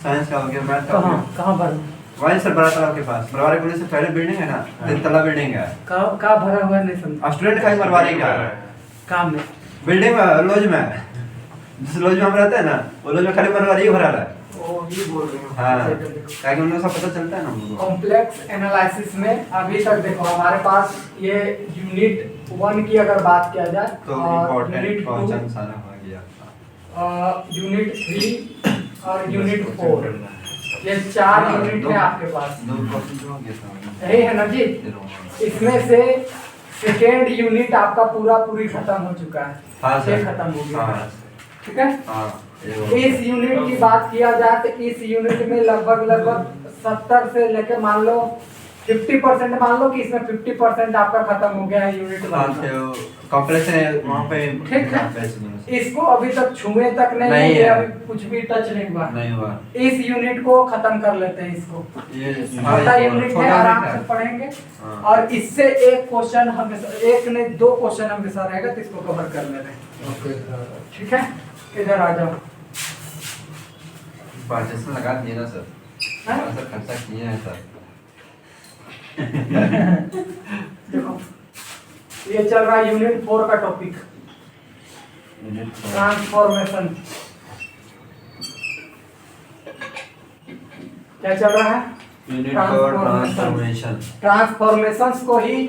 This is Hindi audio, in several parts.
साइंस का हो गया, मैथ का हो गया। कहाँ पर? वहीं से बड़ा तालाब के पास, मरवाड़ी पुलिस से पहले बिल्डिंग है ना, 3 तला बिल्डिंग है। कहाँ भरा हुआ है नहीं समझ। स्टूडेंट का ही मरवाड़ी का काम में बिल्डिंग में, लॉज में, जिस लॉज में हम रहते हैं ना, वो लॉज में खाली मरवाड़ी ही भरा है। ओ ये बोल रहे हो। हाँ, ताकि उन्हें सब पता चलता है ना हमको। कॉम्प्लेक्स एनालिसिस में अभी तक देखो हमारे पास ये यूनिट 1 की अगर बात किया जाए तो और इम्पोर्टेंट यूनिट 2, क्वेश्चन सारा हो गया। यूनिट 3 और यूनिट 4, ये 4 यूनिट है आपके पास। 2 क्वेश्चन हो गया यही है ना जी। इसमें से सेकेंड यूनिट आपका पूरी खत्म हो चुका है। हाँ सर, खत्म हो गया। हाँ ठीक है। हाँ। इस यूनिट की बात किया जाए तो इस यूनिट में लगभग 70 से लेके मान लो 50%, मान लो कि इसमें 50% आपका खत्म हो गया है यूनिट 1। कॉम्प्लेक्स है वहाँ पे। ठीक है। इसको अभी तक छुए तक नहीं है, अभी कुछ भी टच नहीं हुआ। इस यूनिट को खत्म कर लेते हैं। इसको छोटा यूनिट है, आराम से पढ़ेंगे। और इससे एक क्वेश्चन हमेशा, एक ने 2 क्वेश्चन हमेशा रहेगा, तो इसको कवर कर लेते हैं। ठीक है, इधर आ जाओ। पार्टीशन लगा दिए ना सर, सर खर्चा किए हैं सर। देखो ये चल रहा है यूनिट 4 का टॉपिक, ट्रांसफॉर्मेशन। क्या चल रहा है? ट्रांसफॉर्मेशन। ट्रांसफॉर्मेशंस को ही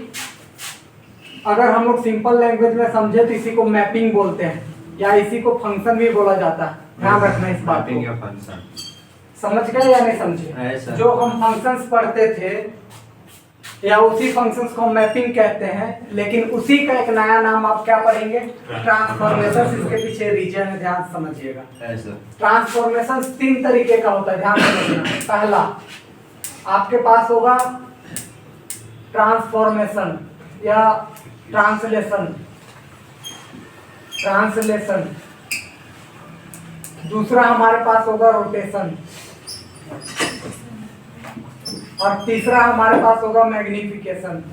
अगर हम लोग सिंपल लैंग्वेज में समझे तो इसी को मैपिंग बोलते हैं, या इसी को फंक्शन भी बोला जाता है। ध्यान रखना इस बात को। फंक्शन समझ गए या नहीं समझे? जो हम फंक्शंस पढ़ते थे या उसी फंक्शंस को हम मैपिंग कहते हैं, लेकिन उसी का एक नया नाम आप क्या पढ़ेंगे? ट्रांसफॉर्मेशन। इसके पीछे रीजन है, ध्यान समझिएगा। ट्रांसफॉर्मेशन 3 तरीके का होता है, ध्यान समझना। पहला आपके पास होगा ट्रांसफॉर्मेशन या ट्रांसलेशन। दूसरा हमारे पास होगा रोटेशन, और तीसरा हमारे पास होगा मैग्निफिकेशन।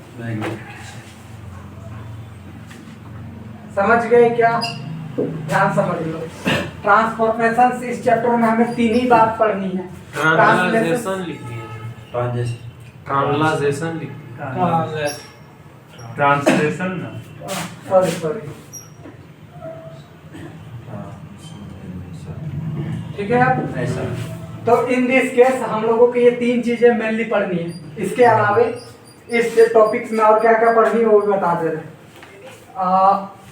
समझ गए क्या? ध्यान समझ लो। ट्रांसफॉर्मेशन इस चैप्टर में हमें 3 ही बात पढ़नी है। ट्रांसलेशन लिखनी है, ट्रांसलेशन लिखनी है, ट्रांसलेशन ना, सॉरी। ठीक है अब ऐसा। तो इन दिस केस हम लोगों को ये 3 चीजें मेनली पढ़नी है। इसके अलावे इस टॉपिक्स में और क्या क्या पढ़नी है वो भी बता दे रहे।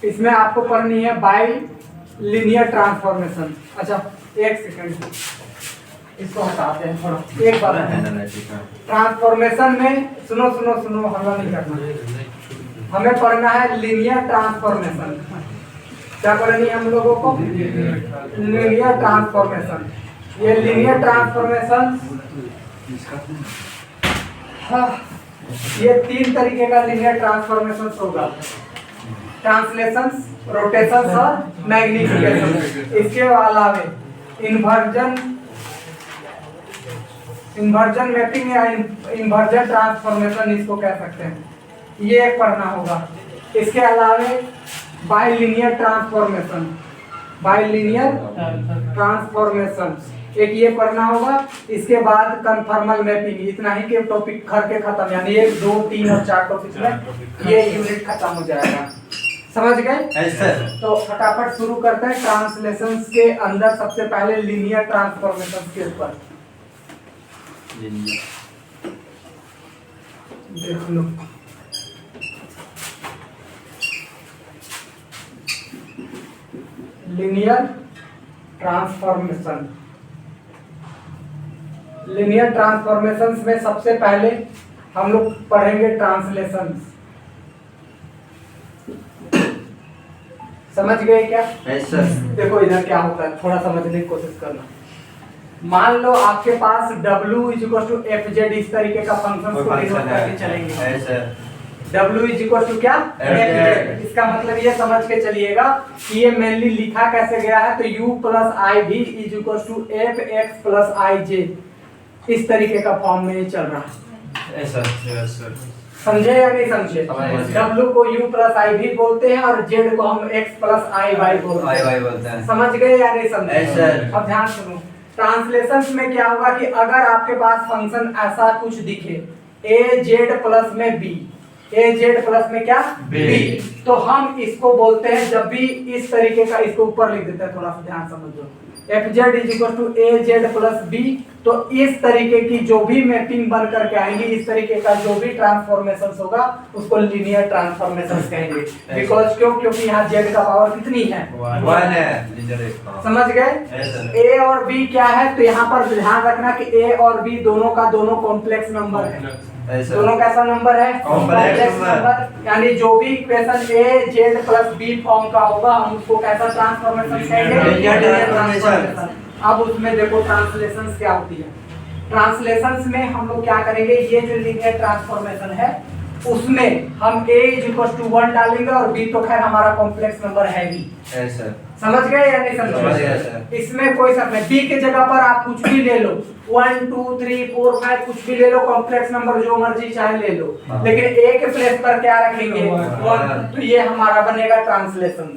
इसमें आपको पढ़नी है बाय लीनियर ट्रांसफॉर्मेशन। अच्छा एक सेकंड, इसको हटाते हैं थोड़ा। एक बार ट्रांसफॉर्मेशन में सुनो, हल्ला नहीं करना। हमें पढ़ना है लीनियर ट्रांसफॉर्मेशन। क्या पढ़नी है हम लोगों को? Linear transformation. ये लीनियर ट्रांसफॉर्मेशन ये 3 तरीके का लीनियर ट्रांसफॉर्मेशन होगा, ट्रांसलेशंस, रोटेशंस और मैग्निफिकेशन। इसके अलावे इन्वर्जन मैपिंग या इन्वर्जन ट्रांसफॉर्मेशन इसको कह सकते हैं, ये एक पढ़ना होगा। इसके अलावे बायलिनियर ट्रांसफॉर्मेशन एक ये पढ़ना होगा। इसके बाद कन्फर्मल मैपिंग। इतना ही के टॉपिक घर के खत्म, यानी 1, 2, 3 और 4 टॉपिक में ये यूनिट खत्म हो जाएगा। समझ गए? तो फटाफट शुरू करते हैं। ट्रांसलेशंस के अंदर सबसे पहले लीनियर ट्रांसफॉर्मेशन के ऊपर देख लो। लीनियर ट्रांसफॉर्मेशंस में सबसे पहले हम लोग पढ़ेंगे ट्रांसलेशंस। समझ गए क्या? देखो इधर क्या होता है, थोड़ा समझने की कोशिश करना। मान लो आपके पास W=FZ इस तरीके का फंक्शन को डिनोट करके चलेंगे। W क्या? FZ। इसका मतलब ये समझ के चलिएगा कि ये मेनली लिखा कैसे गया है, तो U + IV = FX + IJ इस तरीके का फॉर्म में ये चल रहा है। समझे या नहीं समझे? W को U + IV बोलते हैं और Z को हम X + IY बोलते हैं। समझ गए या नहीं समझे? अब ध्यान सुनो, ट्रांसलेशन में क्या होगा कि अगर आपके पास फंक्शन ऐसा कुछ दिखे ए जेड प्लस में बी, ए जेड प्लस में क्या बी, तो हम इसको बोलते हैं जब भी इस तरीके का, इसको ऊपर लिख देते हैं, थोड़ा सा ध्यान समझो, F Z is equal to A Z plus B, तो इस तरीके की जो भी मैपिंग बन करके आएंगी, इस तरीके का जो भी ट्रांसफॉर्मेशन होगा उसको लीनियर ट्रांसफॉर्मेशन कहेंगे। बिकॉज क्यों? क्योंकि यहाँ जेड का पावर कितनी है? 1 है। समझ गए? ए और बी क्या है? तो यहाँ पर ध्यान रखना कि ए और बी दोनों का दोनों कॉम्प्लेक्स नंबर है। दोनों कैसा नंबर है? Complex number. यानी जो भी इक्वेशन ए जेड प्लस बी फॉर्म का होगा हम उसको कैसा ट्रांसफॉर्मेशन कहेंगे? Linear transformation. अब उसमें देखो ट्रांसलेशंस क्या होती है। ट्रांसलेशंस में हम लोग क्या करेंगे, ये जो लीनियर ट्रांसफॉर्मेशन है उसमें हम a = 1 डालेंगे और b तो खैर हमारा कॉम्प्लेक्स नंबर है ही। समझ गए या नहीं समझे? इसमें कोई शक नहीं। b के जगह पर आप कुछ भी ले लो, 1 2 3 4 5 कुछ भी ले लो, कॉम्प्लेक्स नंबर जो मर्जी चाहे ले लो, लेकिन a के प्लेस पर क्या रखेंगे? 1। तो ये हमारा बनेगा ट्रांसलेशन।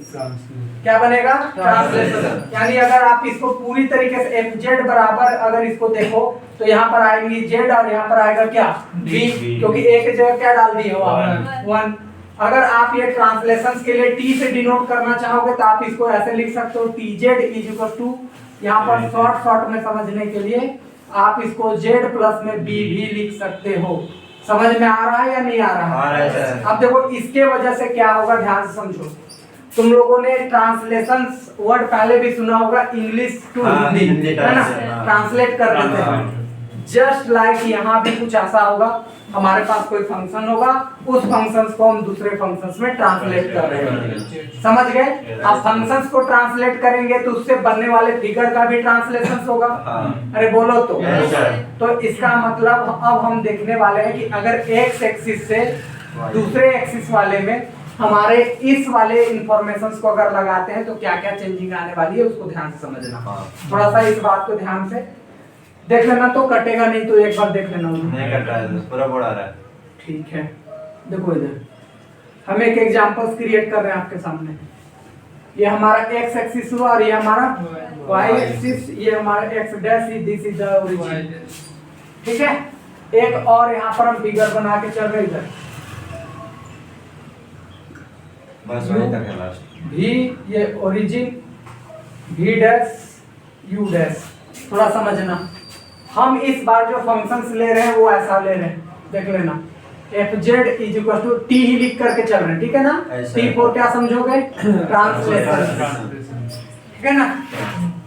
क्या बनेगा? ट्रांसलेशन। यानी अगर आप इसको पूरी तरीके से एफ जेड बराबर अगर इसको देखो तो यहाँ पर आएंगी जेड और यहाँ पर आएगा क्या? बी, क्योंकि ए के जगह क्या डाल दिए हो? 1। अगर आप ये ट्रांसलेशंस के लिए टी से डिनोट करना चाहोगे तो आप इसको ऐसे लिख सकते हो, T Z is equal to, यहाँ पर शॉर्ट में समझने के लिए आप इसको जेड प्लस में बी भी लिख सकते हो। समझ में आ रहा है या नहीं आ रहा है? अब देखो इसके वजह से क्या होगा, ध्यान से समझो। तुम लोगों ने ट्रांसलेशंस वर्ड पहले भी सुना होगा, इंग्लिश टू हिंदी, है ना? ट्रांसलेट कर देते हैं। जस्ट लाइक यहाँ भी कुछ ऐसा होगा, हमारे पास कोई फंक्शन होगा, उस फंक्शंस को हम दूसरे फंक्शंस में ट्रांसलेट कर रहे हैं। समझ गए? अब फंक्शंस को ट्रांसलेट करेंगे तो उससे बनने वाले फिगर का भी ट्रांसलेशन होगा। अरे बोलो तो इसका मतलब अब हम देखने वाले हैं कि अगर एक्स एक्सिस से दूसरे एक्सिस वाले में हमारे इस वाले इंफॉर्मेशंस को अगर लगाते हैं तो क्या क्या चेंजिंग आने वाली है उसको ध्यान से समझना। थोड़ा सा इस बात को ध्यान से देख लेना, तो कटेगा नहीं तो एक बार देख लेना। नहीं कट रहा है, पूरा बोर्ड आ रहा है। ठीक है, देखो इधर हम एक एग्जांपल्स क्रिएट कर रहे हैं आपके सामने। ये हमारा एक्स एक्सिस हुआ और ये हमारा वाई एक्सिस, ये हमारा x dash, this is the origin. ठीक है, एक और यहाँ पर हम फिगर बना के चल रहे इधर, बस वहीं तक है लास्ट। भी ये ओरिजिन, भी डैश, यू डैश। थोड़ा समझना, हम इस बार जो फंक्शंस ले रहे हैं वो ऐसा ले रहे हैं, देख लेना। F Z is equal to T ही लिख करके चल रहे हैं, ठीक है ना? टी फॉर क्या समझोगे? ट्रांसलेशन, ठीक है ना?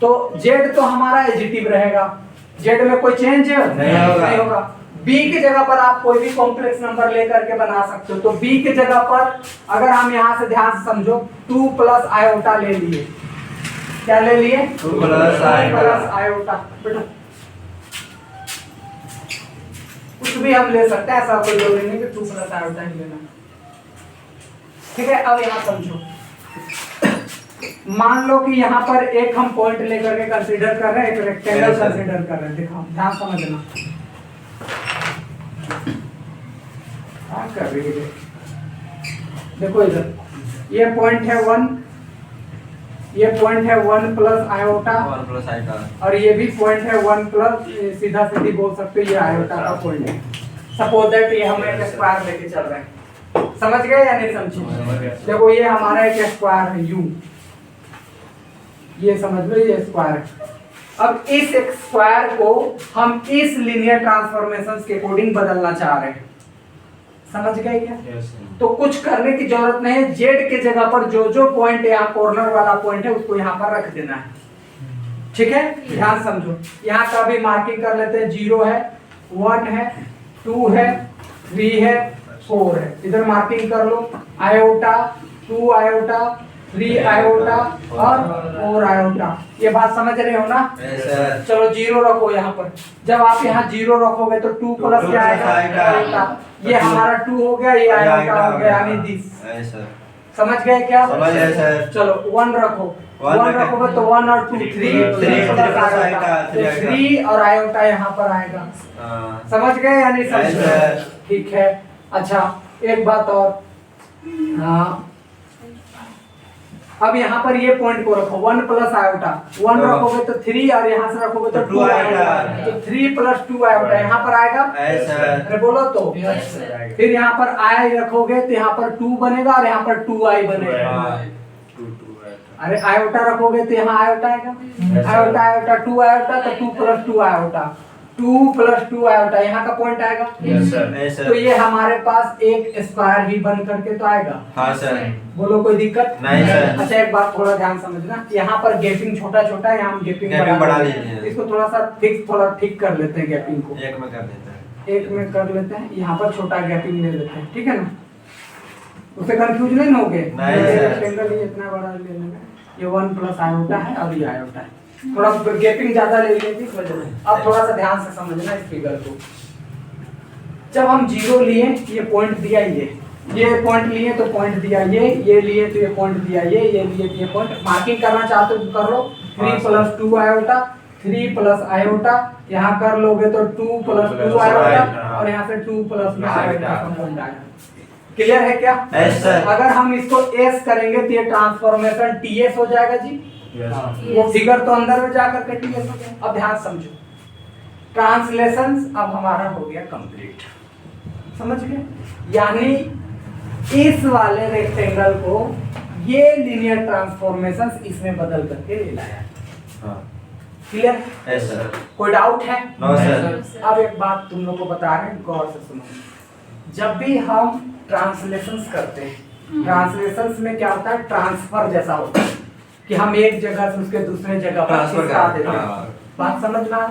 तो जेड तो हमारा एडिटिव रहेगा, जेड में कोई चेंज नहीं होगा। बी की जगह पर आप कोई भी कॉम्प्लेक्स नंबर लेकर के बना सकते हो। तो बी की जगह पर अगर हम यहाँ से ध्यान से समझो, 2 प्लस आयोटा ले लिए। क्या ले लिए? 2 प्लस आयोटा। बेटा कुछ भी हम ले सकते हैं, ऐसा कोई जरूरी नहीं कि 2 प्लस आयोटा ही लेना। ठीक है, अब यहाँ समझो, मान लो कि यहाँ पर एक हम पॉइंट लेकर के कंसीडर कर रहे हैं, एक रेक्टेंगल कंसीडर कर रहे हैं। देखो ध्यान समझना, कर रही है। देखो इधर ये पॉइंट है 1, ये पॉइंट है 1 प्लस आयोटा, 1 प्लस आयोटा, और ये भी पॉइंट है 1 प्लस, सीधा सीधी बोल सकते हो ये आयोटा का पॉइंट है। सपोज दैट ये हम एक स्क्वायर लेके चल रहे हैं। समझ गए या नहीं समझे? देखो ये हमारा एक स्क्वायर है u, ये समझ लो ये स्क्वायर है। अब इस स्क्वायर को हम इस लीनियर ट्रांसफॉर्मेशंस के अकॉर्डिंग बदलना चाह रहे हैं। समझ गए क्या? तो कुछ करने की जरूरत नहीं है, जेड के जगह पर जो जो पॉइंट यहाँ कॉर्नर वाला पॉइंट है उसको यहाँ पर रख देना है। ठीक है, ध्यान समझो। यहाँ का भी मार्किंग कर लेते हैं, 0 है, 1 है, 2 है, 3 है, 4 है। इधर मार्किंग कर लो, आयोटा, 2 आयोटा, 3 आयोटा और 4 आयोटा। ये बात समझ रहे हो ना? चलो 0 रखो यहाँ पर। जब आप यहाँ 0 रखोगे तो 2 प्लस क्या आएगा? ये हमारा 2 हो गया, ये आयोटा हो गया, यानी दिस। समझ गए क्या? समझ गए सर। चलो 1 रखो, 1 रखोगे तो 1 और 2 3 प्लस आयोटा, तो 3 और आयोटा यहाँ पर आएगा। समझ गए या नहीं समझ? ठीक है। अच्छा एक बात और, हाँ अब यहाँ पर ये पॉइंट को रखो 1 प्लस आयोटा 1 रखोगे तो 3 और यहाँ से रखोगे तो 2 आयोटा तो 3 प्लस 2 आयोटा यहाँ पर आएगा। अरे बोलो तो। फिर यहाँ पर आई रखोगे तो यहाँ पर 2 बनेगा और यहाँ पर 2i बनेगा। अरे आयोटा रखोगे तो यहाँ आयोटा आएगा। आयोटा आयोटा 2 आयोटा तो 2 प्लस 2 आयोटा 2 प्लस 2 आयोटा यहाँ का पॉइंट आएगा। तो ये हमारे पास एक स्क्वायर भी बन करके तो आएगा। हाँ सर। बोलो कोई दिक्कत नहीं सर। अच्छा एक बात थोड़ा ध्यान समझना, यहाँ पर गैपिंग छोटा छोटा है, यहाँ हम गैपिंग बढ़ा लेते हैं। इसको थोड़ा सा फिक्स थोड़ा ठीक कर लेते हैं गैपिंग को। एक में कर देते हैं। एक में कर लेते हैं, यहाँ पर छोटा गैपिंग ले लेते हैं, ठीक है ना। उससे कंफ्यूज नहीं होगे। रेक्टेंगल ये इतना बड़ा ले लेंगे, ये 1 प्लस आयोटा है और ये आयोटा है, थोड़ा गैपिंग ज्यादा ले लेंगे इस वजह से। अब थोड़ा सा ध्यान से समझना इस फिगर को। जब हम 0 लिए ये पॉइंट दिया, ये पॉइंट लिए तो पॉइंट दिया, ये लिए तो ये पॉइंट दिया, ये लिए तो ये पॉइंट। मार्किंग करना चाहते हो तो कर लो। 3 प्लस 2 आयोटा 3 प्लस आयोटा, यहाँ कर लोगे तो 2 प्लस 2 आयोटा और यहाँ से 2 प्लस में आयोटा का पॉइंट आएगा। क्लियर है क्या? Yes sir. अगर हम इसको s करेंगे तो ये ट्रांसफॉर्मेशन ts हो जाएगा जी। वो फिगर तो अंदर में जाकर के ts हो गया। अब ध्यान समझो, ट्रांसलेशंस अब हमारा हो गया कंप्लीट, समझ गए। यानी इस वाले रेक्टेंगल को ये लीनियर ट्रांसफॉर्मेशंस इसमें बदल करके ले लाया। क्लियर? Yes sir. कोई डाउट है? No sir. अब एक बात तुम लोग को बता रहे हैं, गौर से सुनो। जब भी हम ट्रांसलेशंस करते हैं, ट्रांसलेशंस में क्या होता है, ट्रांसफर जैसा होता है कि हम एक जगह से उसके दूसरे जगह पर खिसका देते हैं। बात समझ में आ?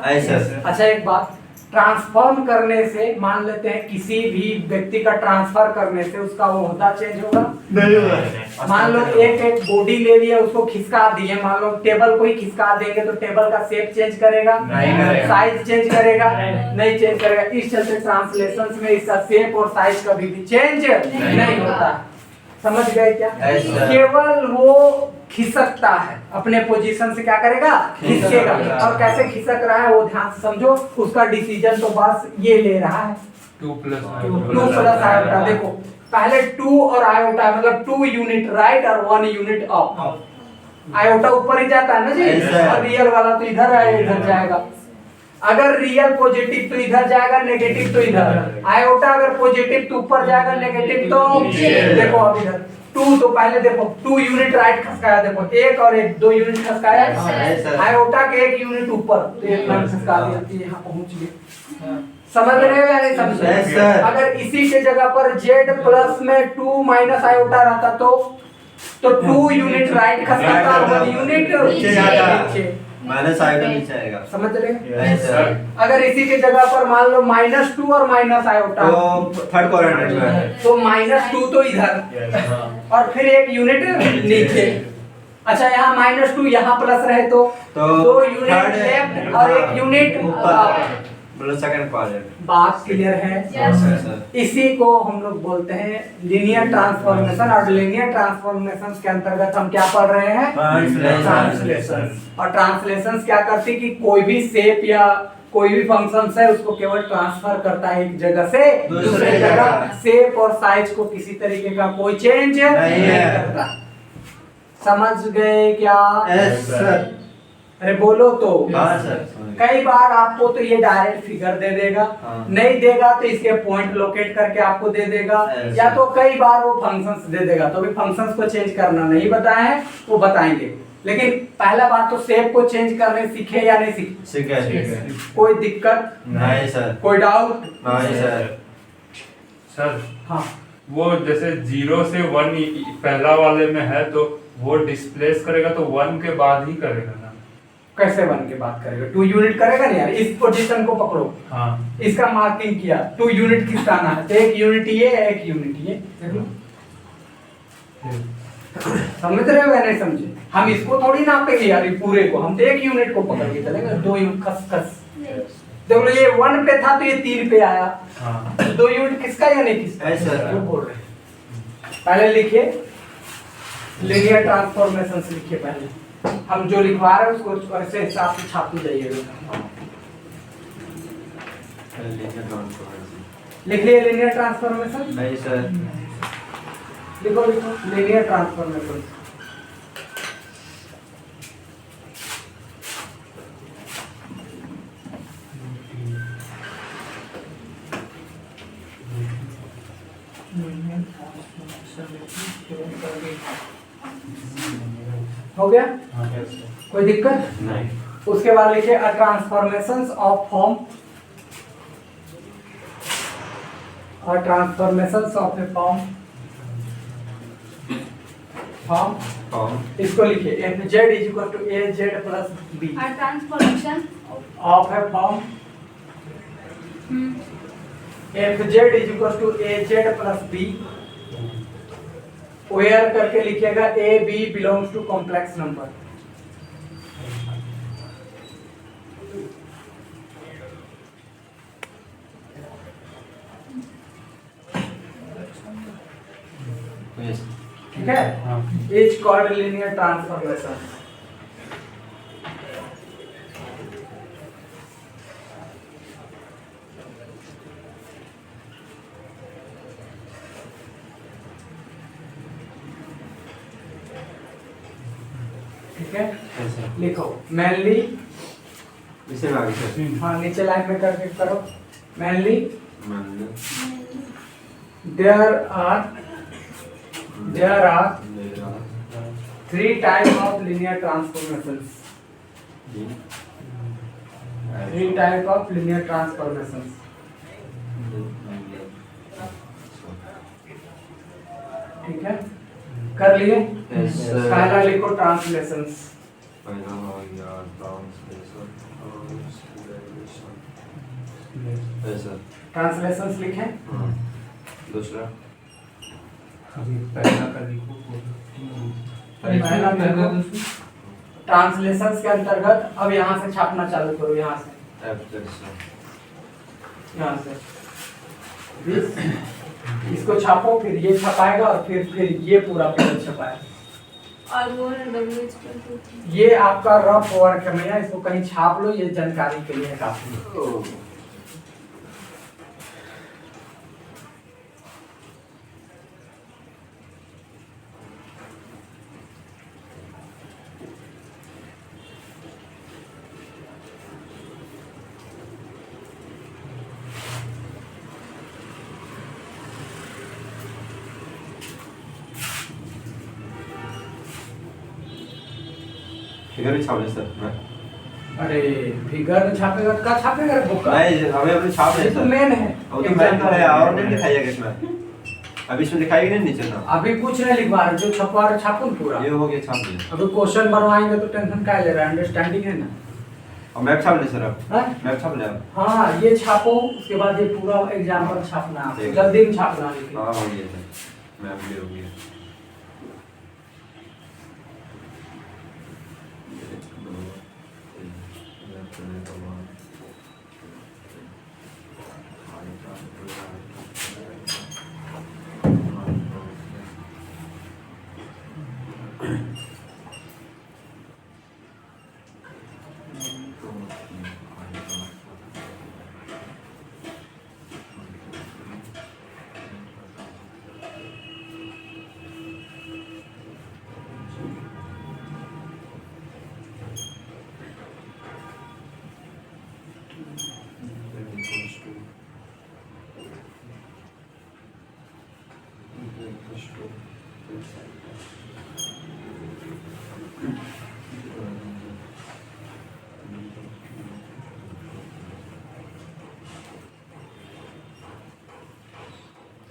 अच्छा एक बात, ट्रांसफॉर्म करने से मान लेते हैं किसी भी व्यक्ति का ट्रांसफर करने से उसका वो होता चेंज होगा? नहीं होगा। मान लो एक बॉडी ले लिया, उसको खिसका दिए, मान लो टेबल को ही खिसका देंगे तो टेबल का शेप चेंज करेगा? नहीं करेगा। साइज चेंज करेगा? नहीं चेंज करेगा। इस चलते ट्रांसलेशंस में इसका शेप और साइज कभी भी चेंज नहीं होता। समझ गए क्या? केवल वो खिसकता है, अपने पोजीशन से क्या करेगा, खिसकेगा। और कैसे खिसक रहा है वो ध्यान से समझो। उसका डिसीजन तो बस ये ले रहा है 2 प्लस आयोटा। देखो पहले 2 और आयोटा मतलब 2 यूनिट राइट और 1 यूनिट अप। आयोटा ऊपर ही जाता है ना जी, और रियल वाला तो इधर है, इधर जाएगा। अगर रियल पॉजिटिव तो इधर जाएगा, नेगेटिव तो इधर। आयोटा अगर पॉजिटिव तो ऊपर जाएगा, नेगेटिव तो देखो अब इधर 2 तो पहले देखो 2 यूनिट राइट खसकाया, देखो 1 और 1 2 यूनिट खसकाया। आयोटा के 1 यूनिट ऊपर तो 1 लाइन खसका दिया, यहाँ पहुंच गए। समझ रहे हो या नहीं समझ रहे? अगर इसी के जगह पर z प्लस में 2 माइनस आयोटा रहता तो 2 यूनिट राइट खसकाता और 1 यूनिट नीचे, माइनस आएगा नीचे आएगा। समझ रहे? अगर इसी के जगह पर मान लो -2 और माइनस आयोटा तो थर्ड क्वाड्रेंट में तो -2 तो इधर और फिर 1 यूनिट नीचे। अच्छा यहाँ -2 यहाँ प्लस रहे तो 2 यूनिट लेफ्ट और 1 यूनिट ऊपर, सेकंड क्वाड्रेंट। बात क्लियर है? इसी को हम लोग बोलते हैं लीनियर ट्रांसफॉर्मेशन। और लीनियर ट्रांसफॉर्मेशन के अंतर्गत हम क्या पढ़ रहे हैं, ट्रांसलेशन। और ट्रांसलेशन क्या करती है कि कोई भी शेप या कोई भी फंक्शन है उसको केवल ट्रांसफर करता है एक जगह से दूसरे जगह। शेप और साइज को किसी तरीके का कोई चेंज नहीं करता। समझ गए क्या? अरे बोलो तो। कई बार आपको तो ये डायरेक्ट फिगर दे देगा, नहीं देगा तो इसके पॉइंट लोकेट करके आपको दे देगा, या तो कई बार वो फंक्शंस दे देगा। तो अभी फंक्शंस को चेंज करना नहीं बताया है, वो बताएंगे। लेकिन पहला बात तो शेप को चेंज करने सीखे या नहीं सीखे? कोई दिक्कत नहीं सर। कोई डाउट नहीं सर। सर हाँ वो जैसे 0 से 1 पहला वाले में है तो वो डिस्प्लेस करेगा तो 1 के बाद ही करेगा ना? कैसे 1 के बाद करेगा? 2 यूनिट करेगा नहीं यार। इस पोजीशन को पकड़ो, हाँ इसका मार्किंग किया, 2 यूनिट खिसकाना है तो 1 यूनिट ये 1 यूनिट ये, देख लो। समझ रहे हो या नहीं समझे? हम इसको थोड़ी नापेंगे यार, ये पूरे को हम तो 1 यूनिट को पकड़ के चलेंगे। 2 यूनिट खस देख लो, ये 1 पे था तो ये 3 पे आया। 2 यूनिट किसका या नहीं किसका? वो बोल रहे पहले लिखिए लीनियर ट्रांसफॉर्मेशन से लिखिए। पहले हम जो लिखवा रहे हैं उसको ऐसे हिसाब से छापते जाइएगा। लिखिए लीनियर ट्रांसफॉर्मेशन। नहीं सर। लिखो लिखो लीनियर ट्रांसफॉर्मेशन। हो गया, हाँ, कोई दिक्कत? नहीं। उसके बाद लिखिए अ ट्रांसफॉर्मेशंस ऑफ फॉर्म, और transformations of a form, form form इसको लिखिए F Z is equal to A Z plus B और transformation of a form F Z is equal to A Z plus B, where करके लिखिएगा A B belongs to complex number. ठीक है, हाँ। Is called linear transformation. ठीक है, ऐसे लिखो मैनली, इसे में आगे से हाँ नीचे लाइन में करके करो, मैनली मान लो देयर आर मेरा three types of linear transformations, three types of linear transformations। ठीक है, कर लिए? Yes, sir। पहला लिखो ट्रांसलेशंस, पहला हो गया ट्रांसलेशन ऐसा। ट्रांसलेशंस लिखें। हाँ। दूसरा अभी पहला का लिखो पहला लिखो। ट्रांसलेशंस के अंतर्गत अब यहाँ से छापना चालू करो, यहाँ से, एफ जैसा यहाँ से इसको छापो, फिर ये छपाएगा और फिर ये पूरा पेज छपाएगा। और वो WH ये आपका रफ वर्क है भैया, इसको कहीं छाप लो, ये जानकारी के लिए काफी। फिगर भी छाप ले सर मैं अरे फिगर छापेगा का छापेगा रे बुक का? नहीं हमें अपने छाप ले ये तो सर मेन है। वो तो मैन तो है और नहीं दिखाइएगा इसमें अभी इसमें दिखाएगा नहीं नीचे ना अभी कुछ नहीं लिखवा रहे, जो छपवा रहे छापो ना पूरा। ये हो गया छाप लिया अभी क्वेश्चन बनवाएंगे तो टेंशन काय ले रहा है, अंडरस्टैंडिंग है ना? और मैप छाप ले सर अब हाँ? मैप छाप ले अब हाँ ये छापो, उसके बाद ये पूरा एग्जाम्पल छापना है, ठीक। जल्दी में छापना है। हाँ हो गया सर मैप भी हो गया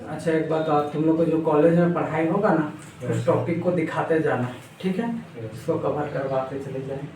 अच्छा एक बात और, तुम लोग को जो कॉलेज में पढ़ाई होगा ना, उस टॉपिक को दिखाते जाना, ठीक है? इसको कवर करवाते चले जाएं।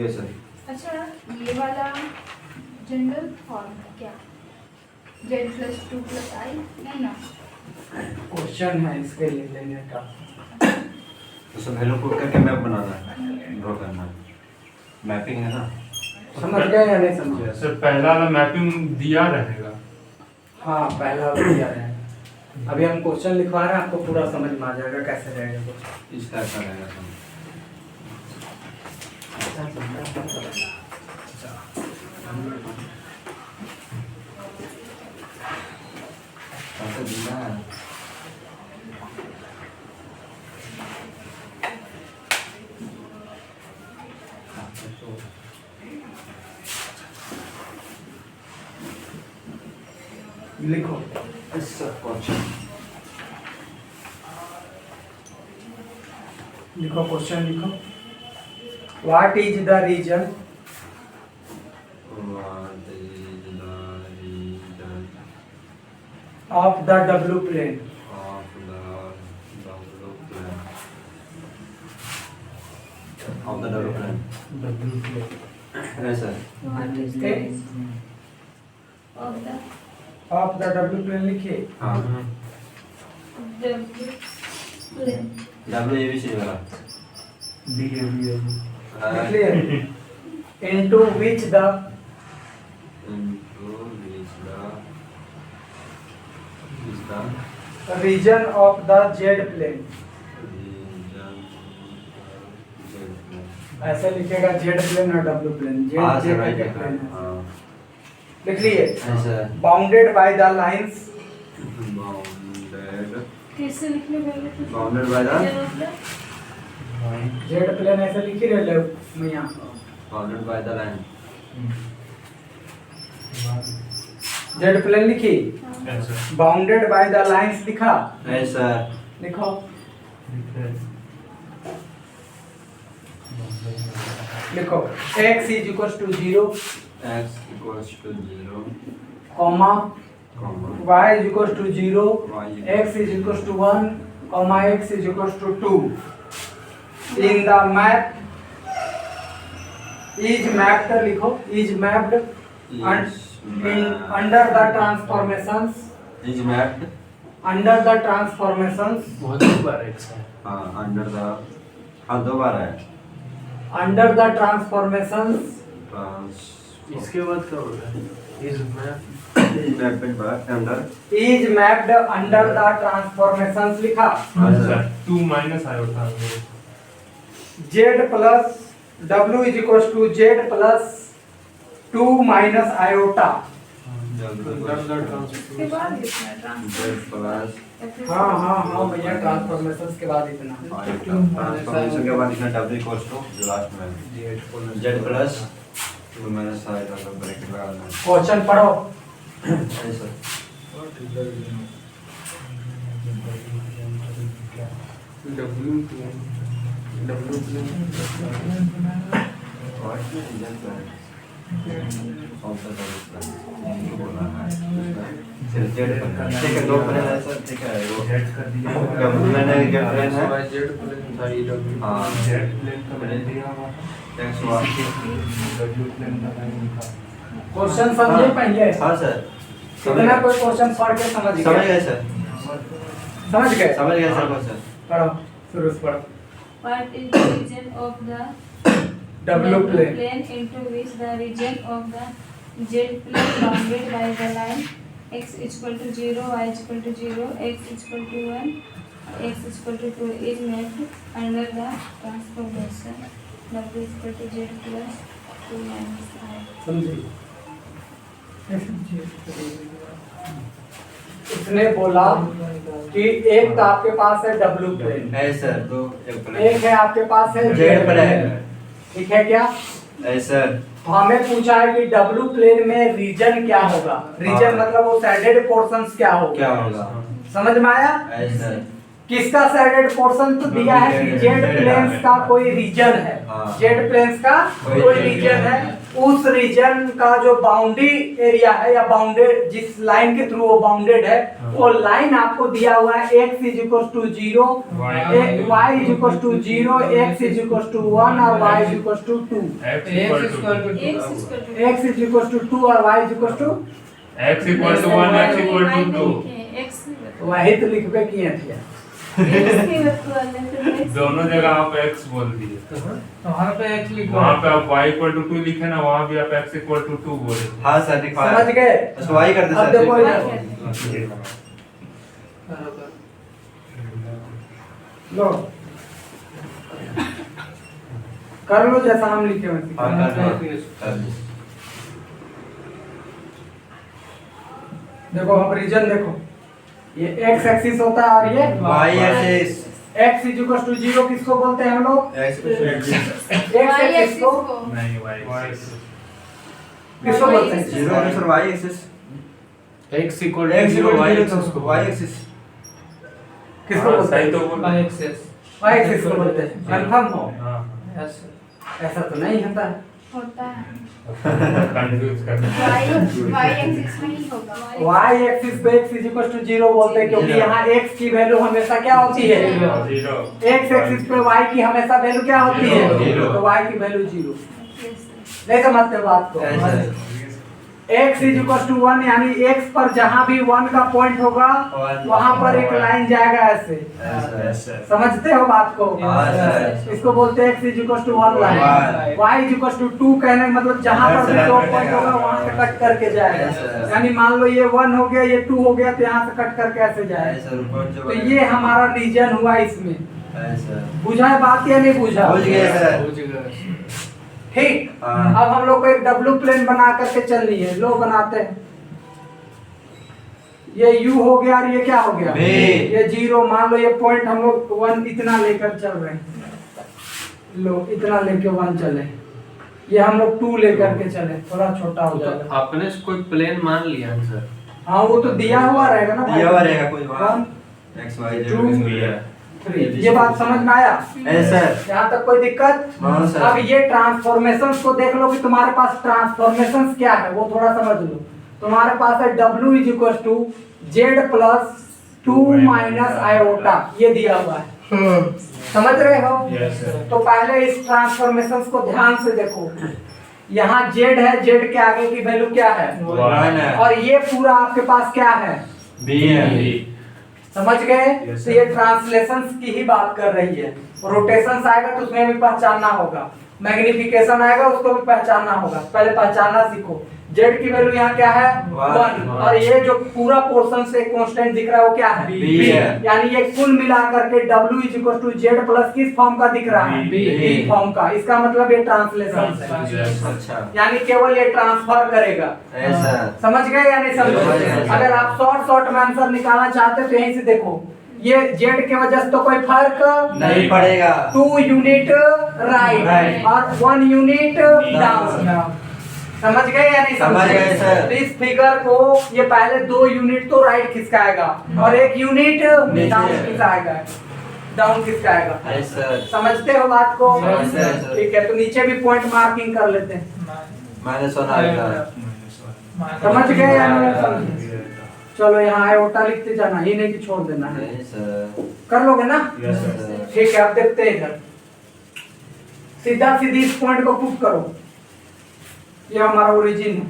Yes sir. अच्छा ये वाला जनरल फॉर्म है क्या? z+2+i नहीं ना? क्वेश्चन है इसके लिए लेने का। तो सब हेलो पुट करके मैप बनाना है, ड्रॉ करना है, मैपिंग है ना। समझ गए या नहीं समझे? सर पहला वाला मैपिंग दिया रहेगा। हाँ पहला वाला दिया है। अभी हम क्वेश्चन लिखवा रहे हैं, आपको पूरा समझ में आ जाएगा कैसे रहेगा क्वेश्चन। इस टाइप का रहेगा सब। ऐसा दिया है। लिखो ऐसा क्वेश्चन लिखो क्वेश्चन लिखो। What is the reason of the W plane? of the development. W plane Yes, sir. What is Okay. of the of the W plane लिखिए। हाँ। W plane? WABC वाला। लिख लिए। into which the region of the z plane? ऐसे लिखेगा जेड प्लेन और डब्ल्यू प्लेन। हाँ जेड सर, राइट जेड है। प्लेन हाँ। लिख लिए। Yes, sir. Bounded by the lines कैसे लिखने पहले कुछ? Bounded by the- Z plane ऐसे लिख ही रहे मियां। Bounded by the line. Z plane लिखी। बाउंडेड बाय द लाइंस लिखा। Yes, sir. लिखो। लिखो x is equals to 0, X equals to 0, comma comma, y is equals to 0, Y x is equals to 1, comma x is equals to 2. In the map is mapped लिखो is mapped under the transformations under the transformations हाँ under the हाँ दो बार है under the transformations इसके बाद क्या होगा? इस map is mapped by under is mapped under the transformations लिखा। हाँ सर 2 माइनस आया होता है। z plus w is equals to z plus 2 minus iota। उसके बाद लिखना है Z ट्रांसफर। plus हाँ हाँ हाँ भैया ट्रांसफॉर्मेशंस के बाद इतना। ट्रांसफॉर्मेशन के बाद इसमें W equals to जो लास्ट में Z plus 2 minus I मतलब ब्रैकेट लगा देना क्वेश्चन पढ़ो। है सर डब्ल्यू प्लेन और इसमें Z plan कौन सा था इसका इनको बोलना है फिर Z plan ठीक है दो प्लेन है सर ठीक है वो जेड कर दिया मैंने क्या प्लेन है जेड प्लेन था ये डब्ल्यू हाँ जेड प्लेन का मैंने दिया हुआ X one डब्ल्यू प्लेन का नहीं लिखा। क्वेश्चन समझे पहले? हाँ सर कितना कोई क्वेश्चन पढ़ के समझ समझ गए? गए सर समझ गए? समझ गए सर क्वेश्चन पढ़ो शुरू से पढ़ो। What is the region of the W plane into which the region of the z plane bounded by the line x is equal to 0, y is equal to 0, x is equal to 1, x is equal to 2 is mapped under the transformation w is equal to z plus 2 minus I. समझे? इसने बोला कि एक तो आपके पास है डब्ल्यू प्लेन, है सर तो एक प्लेन एक है आपके पास है Z जेड प्लेन प्लेन। ठीक है क्या? है सर तो हमें पूछा है कि डब्ल्यू प्लेन में रीजन क्या होगा। रीजन हाँ। मतलब वो सैडेड पोर्शंस क्या होगा। क्या होगा समझ में आया? है सर किसका सैडेड पोर्शन तो दिया है कि जेड प्लेन्स का कोई रीजन है। हाँ। जेड प्लेन्स का कोई कोई region रीजन है। उस रीजन का जो बाउंड्री एरिया है या बाउंडेड जिस लाइन के थ्रू वो बाउंडेड है वो लाइन आपको दिया हुआ है x is equal to 0, y is equal to 0, x is equal to 1 और y is equal to 2। x is equal to 2 और y is equal to x equal to 1 x equal to 2 वही तो लिखबे किए थे। दोनों जगह आप x बोल दिए। वहाँ पे x लिखो। वहाँ पे आप y इक्वल टू 2 लिखे ना, वहाँ भी आप x इक्वल टू 2 बोले। हाँ सर लिखवा समझ गए? उसको वही कर दे अब सर। देखो इधर लो कर लो जैसा हम लिखे वैसे। हाँ, कर दो। देखो अब रीजन देखो, ये x एक्सिस होता है और ये y axis x is equal to 0 किसको बोलते हैं हम लोग? x x एक्सिस को नहीं y किसको बोलते हैं? 0 है sir y axis x equal x to 0 y y axis को y एक्सिस किसको बोलते सही हैं? तो बोल। y axis. y एक्सिस को बोलते हैं। कंफर्म हो? हाँ यस ऐसा तो नहीं होता है। होता है कंफ्यूज कर y एक्सिस में ही होगा। y एक्सिस पे x इज इक्वल टू 0 बोलते हैं क्योंकि यहाँ x की वैल्यू हमेशा क्या होती है? 0 x एक्सिस पे y की हमेशा वैल्यू क्या होती है? Zero। तो y की वैल्यू 0। नहीं समझते बात को? ऐसा x इज इक्वल टू 1 यानी x पर जहाँ भी 1 का पॉइंट होगा One। वहाँ पर एक लाइन जाएगा ऐसे। ऐसा समझते हो बात को? हाँ, सर। इसको बोलते हैं x is equal to 1 line. One। y is equal to 2 कहने का मतलब जहाँ पर भी ऐसा 2 कटेगा। पॉइंट होगा वहाँ से कट करके जाएगा। ऐसा। यानी मान लो ये 1 हो गया, ये 2 हो गया, तो यहाँ से कट करके ऐसे जाएगा। ऐसा रुपन जो तो ये हमारा रीजन हुआ इसमें। ऐसा बुझा है बात या नहीं बुझा? बुझ गए सर। हो जाएगा। ठीक। हाँ। अब हम लोग को एक डब्लू प्लेन बना करके चलनी है। लो बनाते हैं। ये u हो गया और ये क्या हो गया? V। ये 0। मान लो ये पॉइंट हम लोग 1 इतना लेकर चल रहे हैं। लो इतना लेके 1 चले। ये हम लोग 2 लेकर के चले, थोड़ा छोटा हो जाएगा। आपने कोई प्लेन मान लिया है सर? हाँ वो तो दिया हुआ रहेगा ना। दिया हुआ रहेगा कोई वहाँ। 1 x y Two। z 3। ये बात समझ में आया? ऐसा यहाँ तक कोई दिक्कत? हाँ, सर। अब ये ट्रांसफॉर्मेशंस को देख लो कि तुम्हारे पास ट्रांसफॉर्मेशंस क्या है वो थोड़ा समझ लो। तुम्हारे पास है W is equal to Z plus 2 minus iota, ये दिया हुआ है। समझ रहे हो? Yes, sir। तो पहले इस ट्रांसफॉर्मेशंस को ध्यान से देखो। यहाँ Z है, Z के आगे की वैल्यू क्या है? 1 है और ये पूरा आपके पास क्या है? b है समझ गए? Yes, तो ये ट्रांसलेशंस की ही बात कर रही है। रोटेशंस आएगा तो उसमें भी पहचानना होगा, मैग्निफिकेशन आएगा उसको भी पहचानना होगा। पहले पहचानना सीखो। जेड की वैल्यू यहाँ क्या है? 1। और ये जो पूरा पोर्शन से कांस्टेंट दिख रहा है वो क्या है? B है। यानी ये कुल मिलाकर के W is equal to Z plus किस फॉर्म का दिख रहा है? B। B फॉर्म का। इसका मतलब ये ट्रांसलेशन है, अच्छा यानी केवल ये ट्रांसफर करेगा। ऐसा समझ गए या नहीं समझ समझ गए? गए। अगर आप शॉर्ट में आंसर निकालना चाहते हो तो यहीं से देखो, ये जेड के वजह से तो कोई फर्क नहीं पड़ेगा। 2 यूनिट राइट Right। और 1 यूनिट डाउन। समझ गए या नहीं समझ गए, सर। तो इस फिगर को ये पहले 2 यूनिट तो राइट खिसकाएगा और 1 यूनिट नीचे। डाउन खिसकाएगा, डाउन खिसकाएगा। ऐसा समझते हो बात को? समझ गए, सर। ठीक है, तो नीचे भी पॉइंट मार्किंग कर लेते हैं। -1 आएगा समझ गए या नहीं समझे? चलो यहाँ आयोटा लिखते जाना, ये नहीं कि छोड़ देना है। ऐसा कर लोगे ना? Yes, sir। ठीक है, अब देखते हैं इधर। सीधा सीधी इस पॉइंट को पुट करो। ये हमारा ओरिजिन है,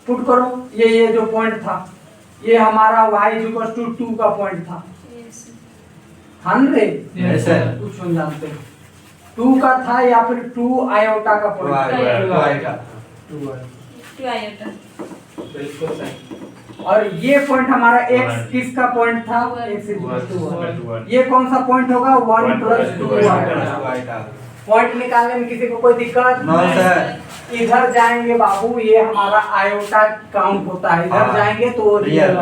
पुट करो। ये जो पॉइंट था ये हमारा y इक्वल टू 2 का पॉइंट था। ऐसा कुछ नहीं जानते। 2 का था या फिर 2 आयोटा का पॉइंट आएगा 2 आयोटा। बिल्कुल सही। और ये पॉइंट हमारा x किसका पॉइंट था? x equal to 1। ये कौन सा पॉइंट होगा? 1 प्लस 2 आयोटा। पॉइंट निकालने में किसी को कोई दिक्कत? No sir. इधर जाएंगे बाबू, ये हमारा आयोटा काउंट होता है। इधर हाँ। जाएंगे तो रियल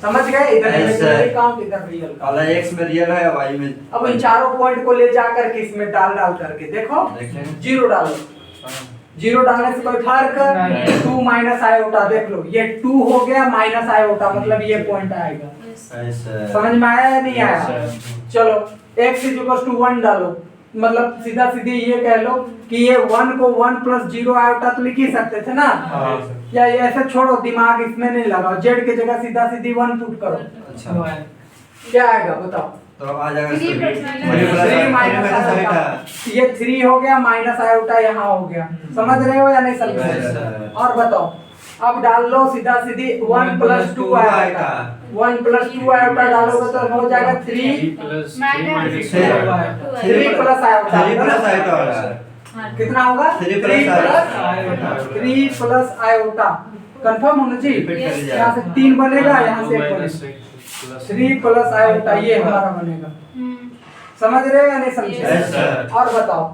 समझ गए? इधर इमेजिनरी काउंट, इधर रियल काउंट। वाला x में रियल है y में अब इन चारों पॉइंट को ले जा करके इसमें डाल करके देखो, देख लें। 0 डालो। 0 डालने से कोई फर्क? 2 माइनस आयोटा देख लो, ये 2 हो गया माइनस आयोटा, मतलब ये पॉइंट आएगा। ऐसा समझ में आया या नहीं आया? Yes, चलो x इज इक्वल टू 1 डालो, मतलब सीधा सीधी ये कह लो कि ये 1 को 1 प्लस 0 आयोटा तो लिख ही सकते थे ना। या ये ऐसे छोड़ो, दिमाग इसमें नहीं लगाओ, जेड की जगह सीधा सीधी 1 पुट करो। अच्छा क्या आएगा बताओ? तो आ जाएगा 3 3 माइनस आयोटा, ये 3 हो गया, माइनस आयोटा यहाँ हो गया। समझ रहे हो या नहीं समझ रहे? Yes, और बताओ, अब डाल लो सीधा सीधी 1 प्लस 2 आयोटा। 1 प्लस 2 आयोटा डालोगे तो हो जाएगा 3 plus minus 3 plus iota. 3 plus iota होगा। कितना होगा? 3 plus iota. 3 plus iota. Confirm होना चाहिए। Repeat कर लीजिए। यहाँ से 3 बनेगा, यहाँ से 1 माइनस बनेगा। 3 प्लस आयोटा ये हमारा बनेगा। समझ रहे हो या नहीं समझे? Yes, sir. और बताओ,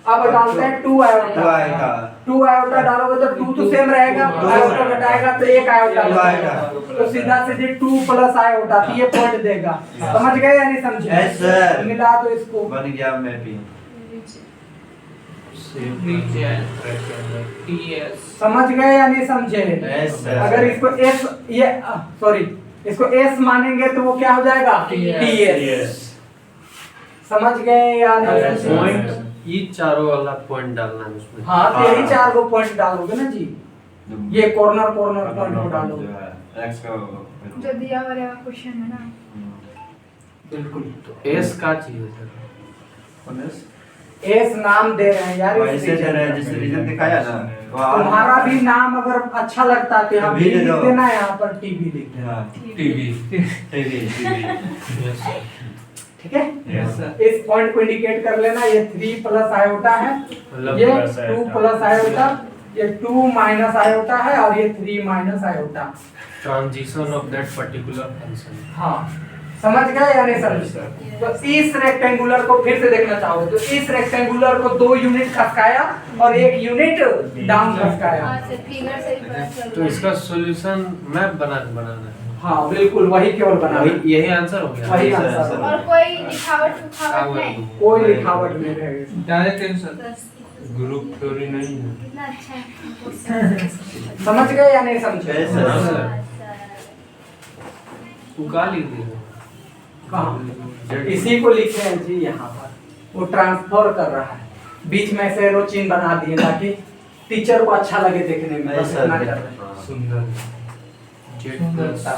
अब डालते हैं 2 आयोटा। 2 आयोटा। 2 आयोटा डालोगे तो 2 तो सेम रहेगा, आयोटा घटाएगा तो 1 आयोटा 2 आयोटा। तो सीधा सीधे 2 प्लस आयोटा, तो ये पॉइंट देगा। समझ गए या नहीं समझे? Yes, sir. मिला तो इसको बन गया मैपिंग। समझ गए या नहीं समझे? Yes, sir. अगर इसको एस ये सॉरी इसको एस मानेंगे तो वो क्या हो जाएगा? टीएस। समझ गए या नहीं समझे? पॉइंट ये चारों वाला पॉइंट डालना है उसमें। हाँ, तो यही 4 को पॉइंट डालोगे ना जी। ये कॉर्नर पॉइंट को डालोगे। एक्स का जो दिया वाला क्वेश्चन है ना, बिल्कुल। तो एस का चाहिए सर। एस नाम दे रहे हैं यार इस वैसे दे रहे हैं जिस रीजन दिखाया ना। तुम्हारा भी नाम अगर अच्छा लगता है तो यहाँ भी भी दे लिख दो। देना, यहाँ पर टीवी लिख देना। हां टीवी। TV yes sir. ठीक है? Yes, sir. इस पॉइंट को इंडिकेट कर लेना। ये 3 प्लस आयोटा है, मतलब ये प्लस 2 आयोटा। प्लस आयोटा, ये 2 माइनस आयोटा है और ये 3 minus iota. Transition of that particular function. हाँ, समझ गए या नहीं समझे? तो इस रेक्टेंगुलर को फिर से देखना चाहोगे तो इस रेक्टेंगुलर को 2 यूनिट खसकाया और 1 यूनिट डाउन खसकाया। हाँ सर, फिगर से ही पता चल तो रहा है। इसका सॉल्यूशन मैप बनाना है। हाँ बिल्कुल, वही केवल बना यही आंसर हो गया। वही सर, आंसर सर। होगा। और कोई लिखावट उखावट नहीं। कोई लिखावट नहीं रहेगी। Direct answer. बस ग्रुप थ्योरी नहीं है। कितना अच्छा है। समझ गए या नहीं समझे? Yes, sir. हाँ, सर। उका लीजिए। कहाँ? इसी को लिखे हैं जी यहाँ पर। वो ट्रांसफर कर रहा है, बीच में से एरो चिन्ह बना दिए ताकि टीचर को अच्छा लगे देखने में। बस इतना कर रहे हैं। सुंदर। सुंदरता।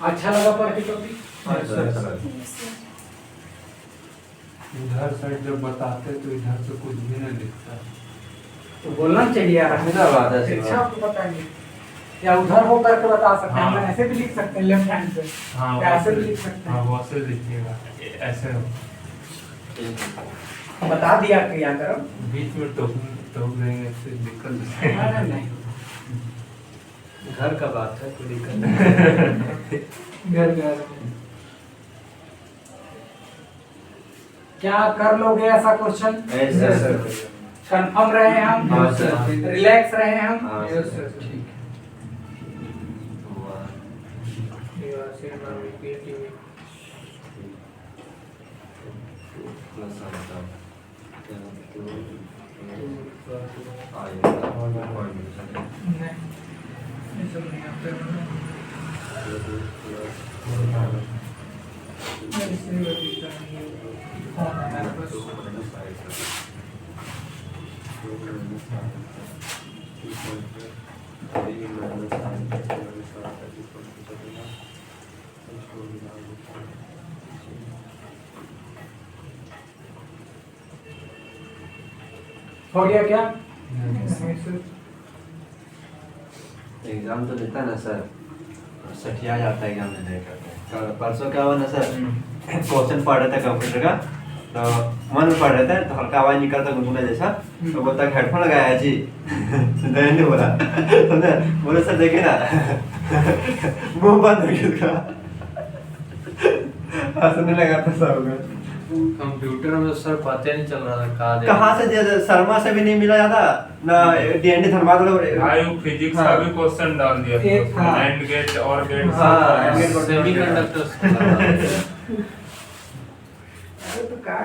अच्छा लगा पढ़ के टॉपिक? इधर साइड जब बताते तो इधर से कुछ भी नहीं दिखता। तो बोलना चाहिए यार, क्या बात है, शिक्षा आपको बताएंगे या उधर हो करके बता सकते हैं। हाँ। हम ऐसे भी लिख सकते हैं लेफ्ट हैंड से, हाँ ऐसे भी लिख सकते हाँ हैं। वैसे लिखिएगा ऐसे हो। बता दिया क्या करो। बीच में टोक देंगे फिर दिक्कत नहीं, नहीं। घर का बात है, कोई दिक्कत नहीं। घर घर क्या कर लोगे ऐसा क्वेश्चन? Yes, sir. कंफर्म रहे हम? हाँ, सर। रिलैक्स रहे हम? हाँ, यस सर। सर। ठीक नहीं, सब नहीं आता है। नहीं, इसलिए वो दिखता नहीं है। फोन है मेरे पास। हो गया क्या? नहीं, सर। एग्जाम तो देता है ना सर, सठिया जाता है एग्जाम देने का। परसों क्या हुआ ना सर, क्वेश्चन पढ़ रहे थे कंप्यूटर का, तो मन में पढ़ रहे थे तो हल्का आवाज निकलता गुनगुना जैसा, तो बोलता हेडफोन लगाया है जी। नहीं बोला समझे, बोले सर देखे ना मुंह बंद हो गया उसका, हंसने लगा था सब में। कंप्यूटर में सर पता नहीं चल रहा था कहाँ से शर्मा से भी नहीं मिला जाता ना, डीएनडी धनबाद वाले आयु फिजिक्स का भी क्वेश्चन डाल दिया एक, हाँ। एंड गेट और गेट हाँ, सेमीकंडक्टर्स।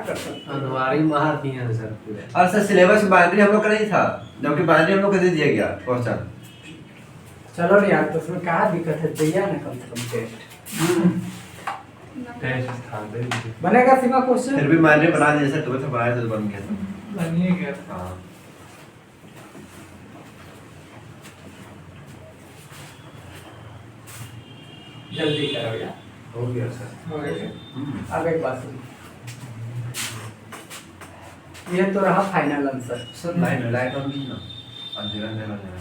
कर सकते हैं। अनवारी मार दिए हैं सर पूरे। और सर सिलेबस बाइनरी हम लोग का नहीं था, जबकि बाइनरी हम लोग को दे दिया गया क्वेश्चन। चलो नहीं यार, तो उसमें क्या दिक्कत है, दिया ना कम से कम टेस्ट टेस्ट था दे दीजिए। बनेगा सीमा क्वेश्चन। फिर भी बाइनरी बना दिया सर, तुम्हें तो बनाया तो बन गया था। बनिए गया था। हाँ जल्दी करो यार। हो गया सर। हो गया। अब एक बात सुनो, ये तो रहा final answer. Sir light on की ना, अंधेरा अंधेरा अंधेरा।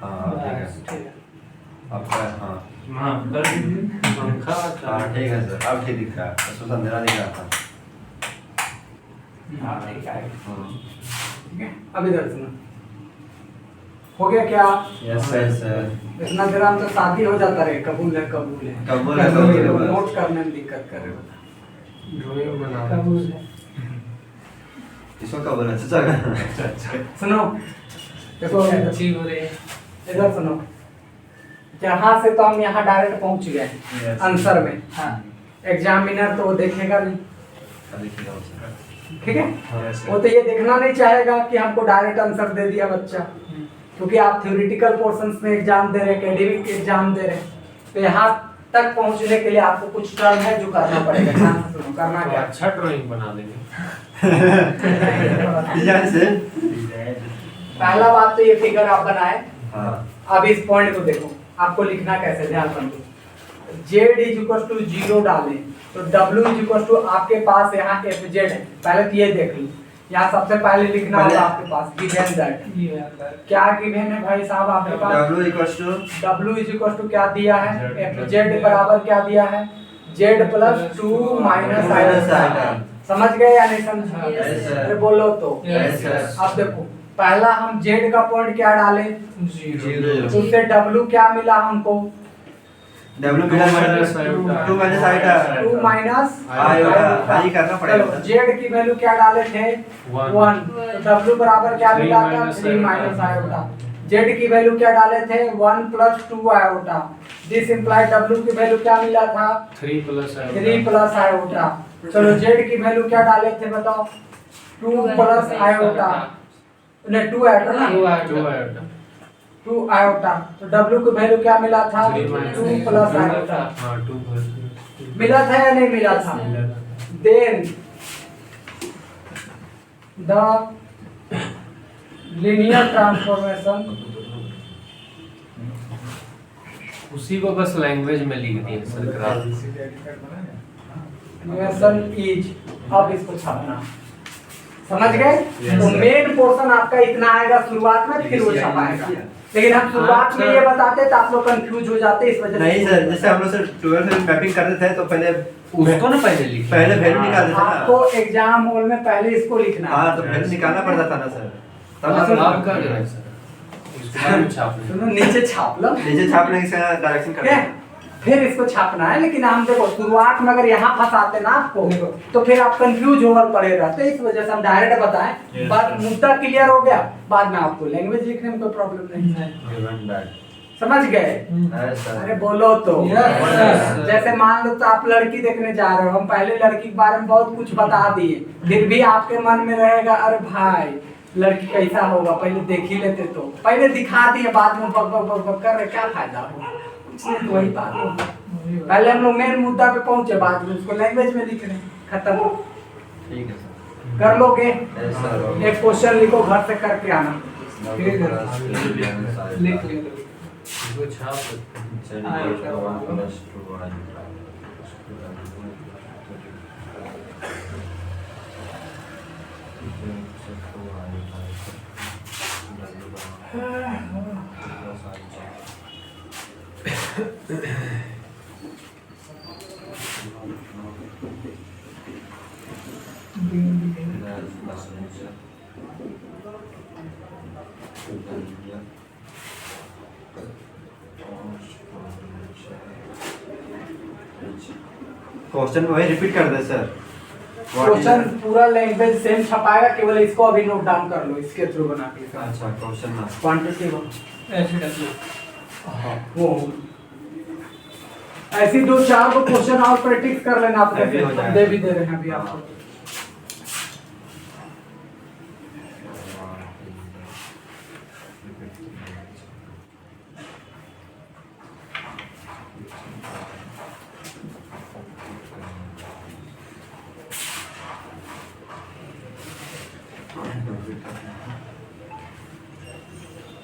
हाँ ठीक है, अब हाँ हाँ कर दीजिए। पंखा हाँ ठीक है सर, अब ठीक दिख रहा है, बस उसका अंधेरा दिख रहा था। हाँ ठीक है, हाँ ठीक है। अब इधर सुनो, हो गया क्या? Yes sir. इतना देर हम तो शादी हो जाता रहे, कबूल है कबूल है कबूल है, कबूल है, बस। नोट करने में दिक्कत कर रहे हो। ड्राइंग बना कबूल है। इसको कब बोला चाचा का? अच्छा सुनो, देखो अच्छी हो रही है। इधर सुनो, यहाँ से तो हम यहाँ डायरेक्ट पहुँच गए Yes. आंसर में। हाँ, एग्जामिनर तो वो देखेगा नहीं, देखिएगा उसका। ठीक है। Yes, वो तो ये देखना नहीं चाहेगा कि हमको डायरेक्ट आंसर दे दिया बच्चा, क्योंकि आप थ्योरेटिकल पोर्शंस में एग्जाम दे रहे हैं, एकेडमिक एग्जाम दे रहे हैं, तो यहाँ तक पहुँचने के लिए आपको कुछ टर्म है जो करना पड़ेगा। ध्यान से सुनो, करना तो क्या? अच्छा ड्राइंग बना देंगे। डिजाइन से। पहला बात तो ये फिगर आप बनाए। हाँ अब इस पॉइंट को देखो, आपको लिखना कैसे, ध्यान समझो। Z इज इक्वल टू 0 डालें तो W इज इक्वल टू आपके पास यहाँ FZ है, पहले तो ये देख लो। यहाँ सबसे पहले लिखना होगा आपके पास गिवन दैट। ये आता है। क्या गिवन है भाई साहब आपके पास? W equals to W is equal to क्या दिया है? FZ बराबर क्या दिया है? Z plus 2 minus iota. समझ गए या नहीं समझे? Yes, sir. अरे बोलो तो। Yes, sir. अब देखो, पहला हम Z का पॉइंट क्या डाले? जीरो। तो उससे W क्या मिला हमको? W minus 2 minus iota 2 minus iota, ये करना पड़ेगा। चलो, Z की वैल्यू क्या डाले थे? 1। तो W बराबर क्या मिला था? 3 माइनस आयोटा। Z की वैल्यू क्या डाले थे? 1 plus 2 iota. This implied W की वैल्यू क्या मिला था? 3 प्लस 3 प्लस आयोटा। चलो, Z की वैल्यू क्या डाले थे बताओ? 2 प्लस आयोटा, नहीं 2 आयोटा ना, 2 आयोटा। तो W की वैल्यू क्या मिला था? 2 प्लस आयोटा। हाँ 2 प्लस मिला था या नहीं मिला था? देन द लीनियर ट्रांसफॉर्मेशन उसी को बस लैंग्वेज में लिख दिए सर ग्राफ। इज, अब इसको छापना, समझ गए? तो मेन पोर्शन आपका इतना आएगा शुरुआत में, फिर वो छपाएगा। लेकिन हम शुरुआत में ये बताते तो आप लोग कंफ्यूज हो जाते, इस वजह से नहीं सर, जैसे हम लोग सर 12th में मैपिंग करते थे तो पहले उसको ना पहले लिख पहले वैल्यू निकालते थे ना। आपको एग्जाम हॉल में पहले इसको लिखना है। हाँ तो वैल्यू निकालना पड़ता था ना सर, तब हाँ, सर आप कर रहे हैं सर इसको बाद में छाप लेंगे। सुनो, नीचे छाप लो, नीचे छापने के डायरेक्शन ठीक करते है? हैं। फिर इसको छापना है। लेकिन हम देखो शुरुआत में अगर यहाँ फंसाते ना आपको, तो फिर आप कंफ्यूज होकर पड़े रहते। इस वजह से हम डायरेक्ट बताएं, बात मुद्दा क्लियर हो गया, बाद में आपको लैंग्वेज लिखने में कोई प्रॉब्लम नहीं है। Given that. समझ गए? है सर। अरे बोलो तो। Yes. जैसे मान लो तो आप लड़की देखने जा रहे हो, हम पहले लड़की के बारे में बहुत कुछ बता दिए, फिर भी आपके मन में रहेगा अरे भाई लड़की कैसा होगा, पहले देख ही लेते। तो पहले दिखा दिए, बाद में बक बक बक बक कर रहे, क्या फायदा हो? कुछ नहीं, तो वही बात हो। पहले हम लोग मेन मुद्दा पे पहुंचे, बाद में उसको लैंग्वेज में लिख रहे, खत्म। ठीक है सर। कर लोगे? Yes sir. एक क्वेश्चन लिखो, घर से करके आना। ठीक है। लिख लिया। इसको छाप सकते हैं। क्वेश्चन वही रिपीट कर दे सर। क्वेश्चन पूरा लैंग्वेज सेम छपाएगा, केवल इसको अभी नोट डाउन कर लो, इसके थ्रू बना के। अच्छा क्वेश्चन ना क्वांटिटी ऐसे कर लो। वो ऐसी 2-4 को क्वेश्चन और प्रैक्टिस कर लेना अपने अभी हो से, जाएगा। दे भी दे रहे हैं अभी आपको।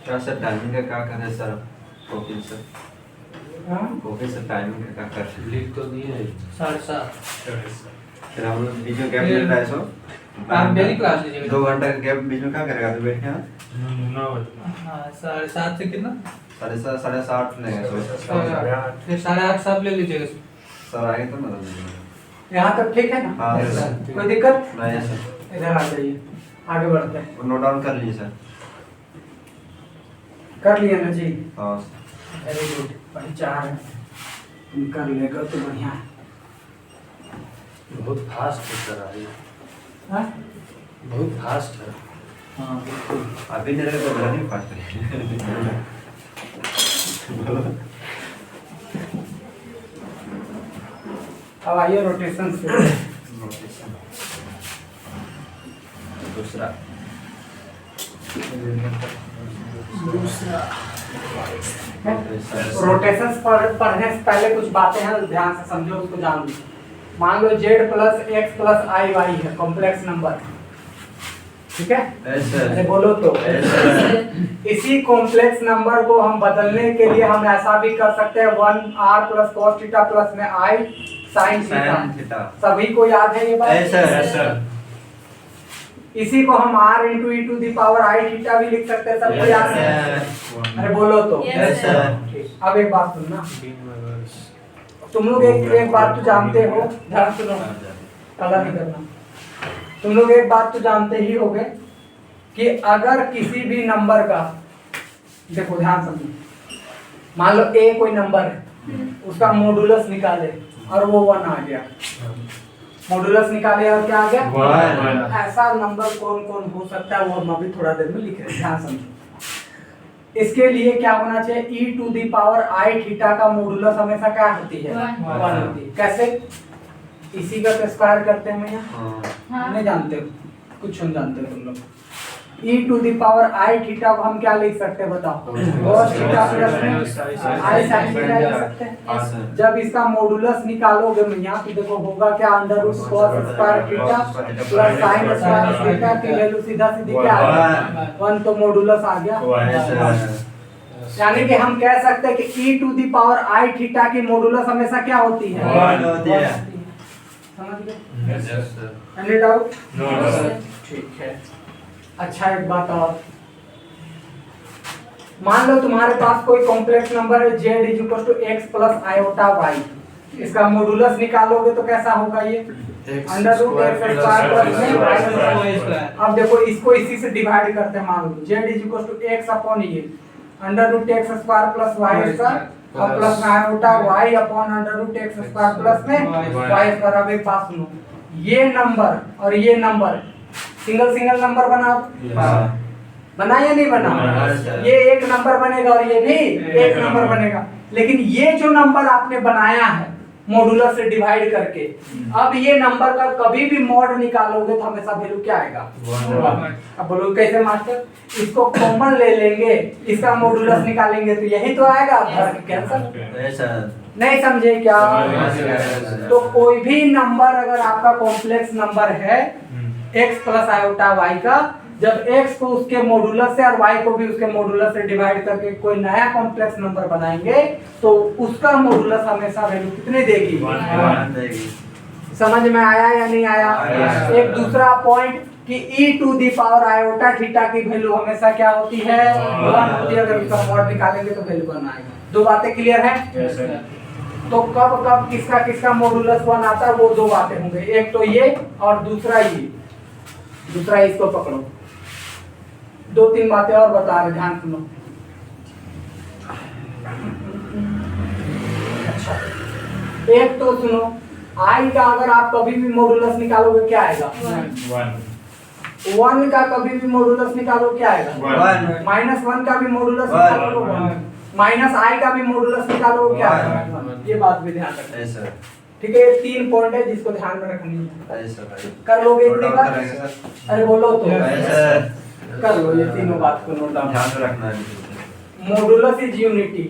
क्या सर टाइमिंग का क्या करें सर? ओके सर, हाँ? ओके सर, टाइमिंग का क्या करें? लिख तो दिए है 7:30। फिर हम लोग बीच में गैप मिल रहा है सो आप डेली क्लास लीजिएगा। 2 घंटा का गैप बीच में क्या करेगा तो बैठ के? हाँ 9 बजे। हाँ 7:30 से कितना? 7:30 7:30 नहीं है सो फिर 8:30 सब ले लीजिएगा। सर आगे तो ना दीजिए। यहाँ तक ठीक है ना? हाँ सर, कोई दिक्कत? नहीं है सर, इधर आ जाइए, आगे बढ़ते हैं। नोट डाउन कर लीजिए सर। कर लिया ना जी? हाँ वेरी गुड, बड़ी चाह है, तुम कर लेगा तो बढ़िया है। बहुत फास्ट है सर अभी, हाँ? बहुत फास्ट है। हाँ बिल्कुल। अभी नहीं लगे तो मेरा नहीं फास्ट है। अब आइए रोटेशन से। दूसरा रोटेशन पढ़ने से पहले कुछ बातें हैं, ध्यान से समझो, उसको जान लो। मान लो z प्लस एक्स प्लस आई वाई है कॉम्प्लेक्स नंबर, ठीक है? अरे बोलो तो। इसी कॉम्प्लेक्स नंबर को हम बदलने के लिए हम ऐसा भी कर सकते हैं 1r plus cos theta plus में i sin थीटा। सभी को याद है ये बात? इसी को हम r into e to the power i theta भी लिख सकते हैं, सबको याद है? अरे बोलो तो। Yes, sir. अब एक बात सुनना, तुम लोग एक बात तो जानते हो, ध्यान सुनो, कला नहीं करना। तुम लोग एक बात तो जानते ही होगे कि अगर किसी भी नंबर का, देखो ध्यान समझो, मान लो a कोई नंबर है, उसका मॉडुलस निकाले और वो 1 आ गया, मॉडुलस निकाले और क्या आ गया? 1। ऐसा नंबर कौन कौन हो सकता है वो हम अभी थोड़ा देर में लिख रहे हैं, ध्यान समझो। इसके लिए क्या होना चाहिए? e to the power i theta का मॉडुलस हमेशा क्या होती है? 1 होती है। कैसे? इसी का स्क्वायर करते हैं यहाँ, हाँ। नहीं जानते हो, कुछ नहीं जानते हो तुम लोग। e to the power i theta को हम क्या लिख सकते हैं बताओ? cos थीटा प्लस में i sin थीटा लिख सकते हैं। जब इसका मॉडुलस निकालोगे यहाँ तो देखो होगा क्या? Under root cos square theta plus sin square theta की वैल्यू सीधा सीधी क्या आ गया? 1, तो मॉडुलस आ गया। यानी कि हम कह सकते हैं कि e to the power i theta की मॉडुलस हमेशा क्या होती है? 1 होती है। समझ गए? Any doubt? ठीक है। अच्छा एक बात और, मान लो तुम्हारे पास कोई कॉम्प्लेक्स नंबर है z is equal to x plus iota y, इसका मॉडुलस निकालोगे तो कैसा होगा ये? Under root x square plus में माइनस। अब देखो इसको इसी से डिवाइड करते हैं, मान लो z is equal to x upon ये under root x square plus y square और प्लस में iota y upon under root x square plus में y स्क्वायर। अब एक बात सुनो, ये नंबर और ये नंबर सिंगल सिंगल नंबर बना या नहीं बना? ये एक नंबर बनेगा और ये भी एक नंबर बनेगा, लेकिन ये जो नंबर आपने बनाया है मॉडुलस से डिवाइड करके, अब ये नंबर का कभी भी मॉड निकालोगे तो हमेशा वैल्यू क्या आएगा? 1। अब बोलो कैसे मास्टर? इसको कॉमन ले लेंगे, इसका मॉडुलस निकालेंगे तो यही तो आएगा, कैंसिल। नहीं समझे क्या? तो कोई भी नंबर अगर आपका कॉम्प्लेक्स नंबर है x प्लस आयोटा y का, जब x को उसके मॉडुलस से और y को भी उसके मॉडुलस से डिवाइड करके कोई नया कॉम्प्लेक्स नंबर बनाएंगे तो उसका मॉडुलस हमेशा वैल्यू कितनी देगी? 1 देगी। समझ में आया या नहीं आया? एक दूसरा पॉइंट कि e to the power iota theta की वैल्यू हमेशा क्या होती है? 1 होती है। अगर उसका मॉड निकालेंगे तो वैल्यू 1 आएगा। दो बातें क्लियर है? तो कब कब किसका किसका मॉडुलस 1 आता है वो दो बातें होंगे, एक तो ये और दूसरा ये, दूसरा इसको पकड़ो। 2-3 बातें और बता रहे, ध्यान सुनो। अच्छा एक तो सुनो, i का अगर आप कभी भी मॉडुलस निकालोगे क्या आएगा? 1 का कभी भी मॉडुलस निकालो क्या आएगा? -1 का भी मॉडुलस निकालोगे माइनस आई का भी मॉडुलस निकालो क्या वन। वन। ये बात भी ध्यान रखना। Yes sir. ठीक है, ये 3 पॉइंट है जिसको ध्यान में रखनी है। यस सर भाई। कर लोगे नोट इतनी डाउन बात? करेंगे सर। अरे बोलो तो। Yes sir. कर लो ये तीनों बात को नोट डाउन। ध्यान में रखना है। Modulus is unity.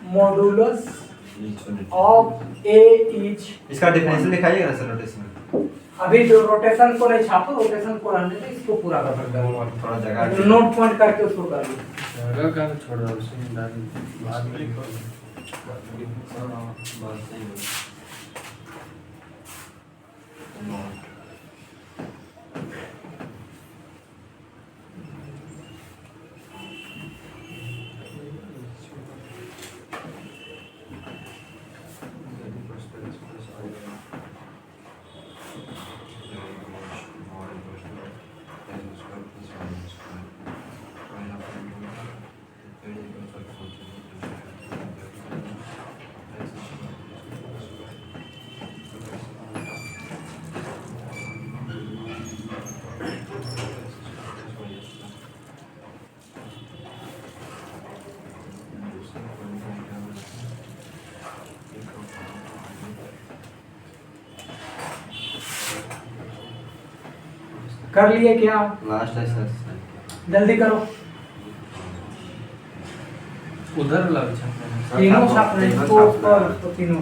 Modulus of A is, इसका डिफरेंशियल दिखाइएगा ना सर नोटिस में। अभी जो रोटेशन को नहीं छापो, रोटेशन को रहने दो, इसको पूरा कवर करो। थोड़ा जगह नोट पॉइंट करके उसको कर लो। जगह का छोड़ दो, उसमें बाद में बात सही है। कर लिए क्या? लास्ट है सर। जल्दी करो। उधर लग छापना। तीनों छाप रहे हैं, इसको ऊपर, इसको तीनों।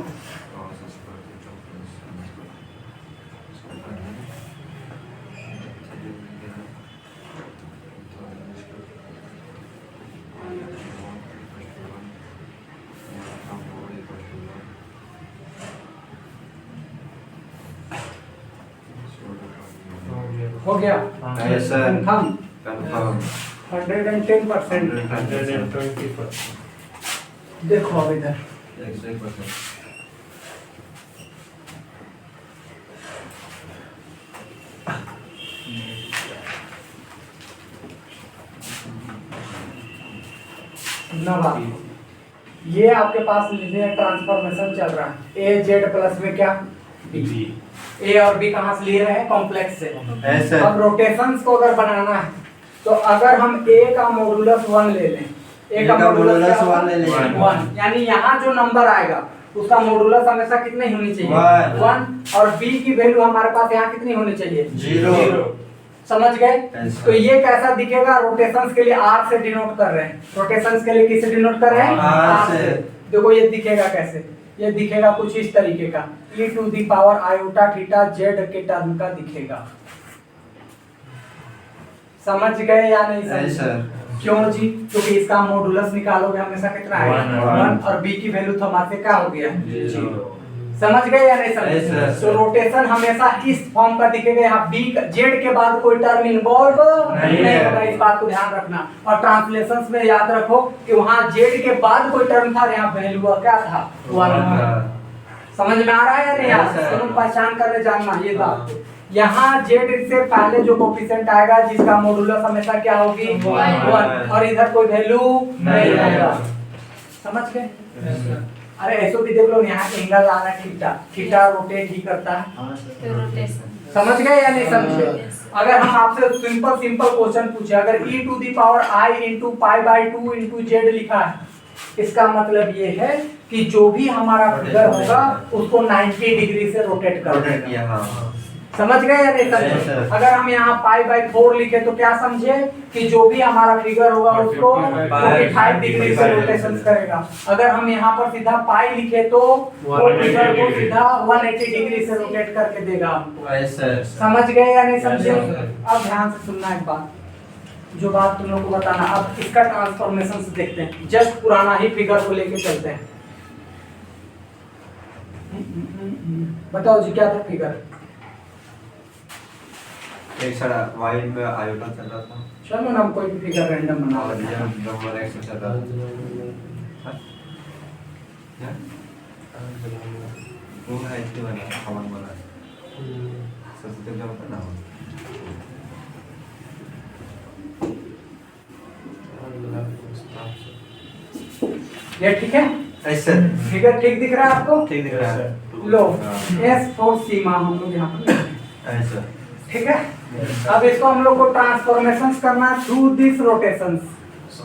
हो गया? Yes sir. कंफर्म? कंफर्म। 110%। 120%। देखो अब इधर 101%। ना बात। ये आपके पास लीनियर ट्रांसफॉर्मेशन चल रहा है। ए जेड प्लस में क्या? बी। ए और बी कहाँ से लिए रहे हैं? कॉम्प्लेक्स से। Yes sir. अब रोटेशंस को अगर बनाना है तो अगर हम ए का मॉडुलस 1 ले लें, ए का मॉडुलस 1 ले लें। 1, यानी यहाँ जो नंबर आएगा उसका मॉडुलस हमेशा कितनी होनी चाहिए? 1। और बी की वैल्यू हमारे पास यहाँ कितनी होनी चाहिए? 0। समझ गए? Yes, तो ये कैसा दिखेगा? रोटेशंस के लिए आर से डिनोट कर रहे हैं। रोटेशंस के लिए किससे डिनोट कर रहे हैं? R से। देखो ये दिखेगा कैसे? ये दिखेगा कुछ इस तरीके का, e to the power iota theta Z के टर्म का दिखेगा। समझ गए या नहीं समझे? Yes, sir। क्यों जी? क्योंकि इसका मॉडुलस निकालोगे हमेशा कितना आएगा? 1 और b की वैल्यू तो हमारे क्या हो गया? 0। समझ गए या नहीं समझे? Yes, sir। तो रोटेशन हमेशा इस फॉर्म का दिखेगा। यहाँ b जेड के बाद कोई टर्म इन्वॉल्व नहीं होगा, इस बात को ध्यान रखना। और ट्रांसलेशंस में याद रखो कि वहाँ जेड के बाद कोई टर्म था, यहाँ वैल्यू क्या था? 1। समझ में आ रहा है या नहीं? Yes, sir। तुम पहचान करने जानना ये बात। यहाँ जेड से पहले जो कोफिशिएंट आएगा जिसका मॉडुलस हमेशा क्या होगी? 1। और इधर कोई वैल्यू नहीं रहेगा। समझ गए? अरे ऐसो भी देख लो, यहाँ के एंगल आ रहा है थीटा, थीटा रोटेट ही करता है। तो रोटेशन। समझ गए या नहीं समझे? अगर हम आपसे सिंपल क्वेश्चन पूछे, अगर e to the power i into pi by 2 into Z लिखा है, इसका मतलब ये है कि जो भी हमारा फिगर होगा उसको 90 डिग्री से रोटेट कर रोटेट देगा। किया, हाँ। समझ गए या नहीं Yes, समझे? sir। अगर हम यहाँ पाई बाई 4 लिखे तो क्या समझे कि जो भी हमारा फिगर होगा उसको 45 डिग्री से रोटेशन करेगा। अगर हम यहाँ पर सीधा पाई लिखे तो वो फिगर को सीधा 180 डिग्री से रोटेट करके देगा हमको। Yes, sir। समझ गए या नहीं समझे? Yes, sir। अब ध्यान से सुनना एक बात, जो बात तुम लोग को बताना। अब इसका ट्रांसफॉर्मेशन से देखते हैं, जस्ट पुराना ही फिगर को लेके चलते हैं। बताओ जी क्या था फिगर? एक सारा वाइड में आयोटा चल रहा था चलो ना, हम कोई भी फिगर रैंडम बना और लेते ये हैं। नंबर एक्स चल रहा था। क्या? वो है इसके बना कॉमन बना सबसे क्या होता ना ये ठीक है? ऐसे फिगर ठीक दिख रहा है आपको? ठीक दिख रहा है। लो हाँ। एस फोर सीमा हम लोग यहाँ पर लिखें। ऐसे ठीक है? अब इसको हम लोग को ट्रांसफॉर्मेशंस करना थ्रू दिस रोटेशंस।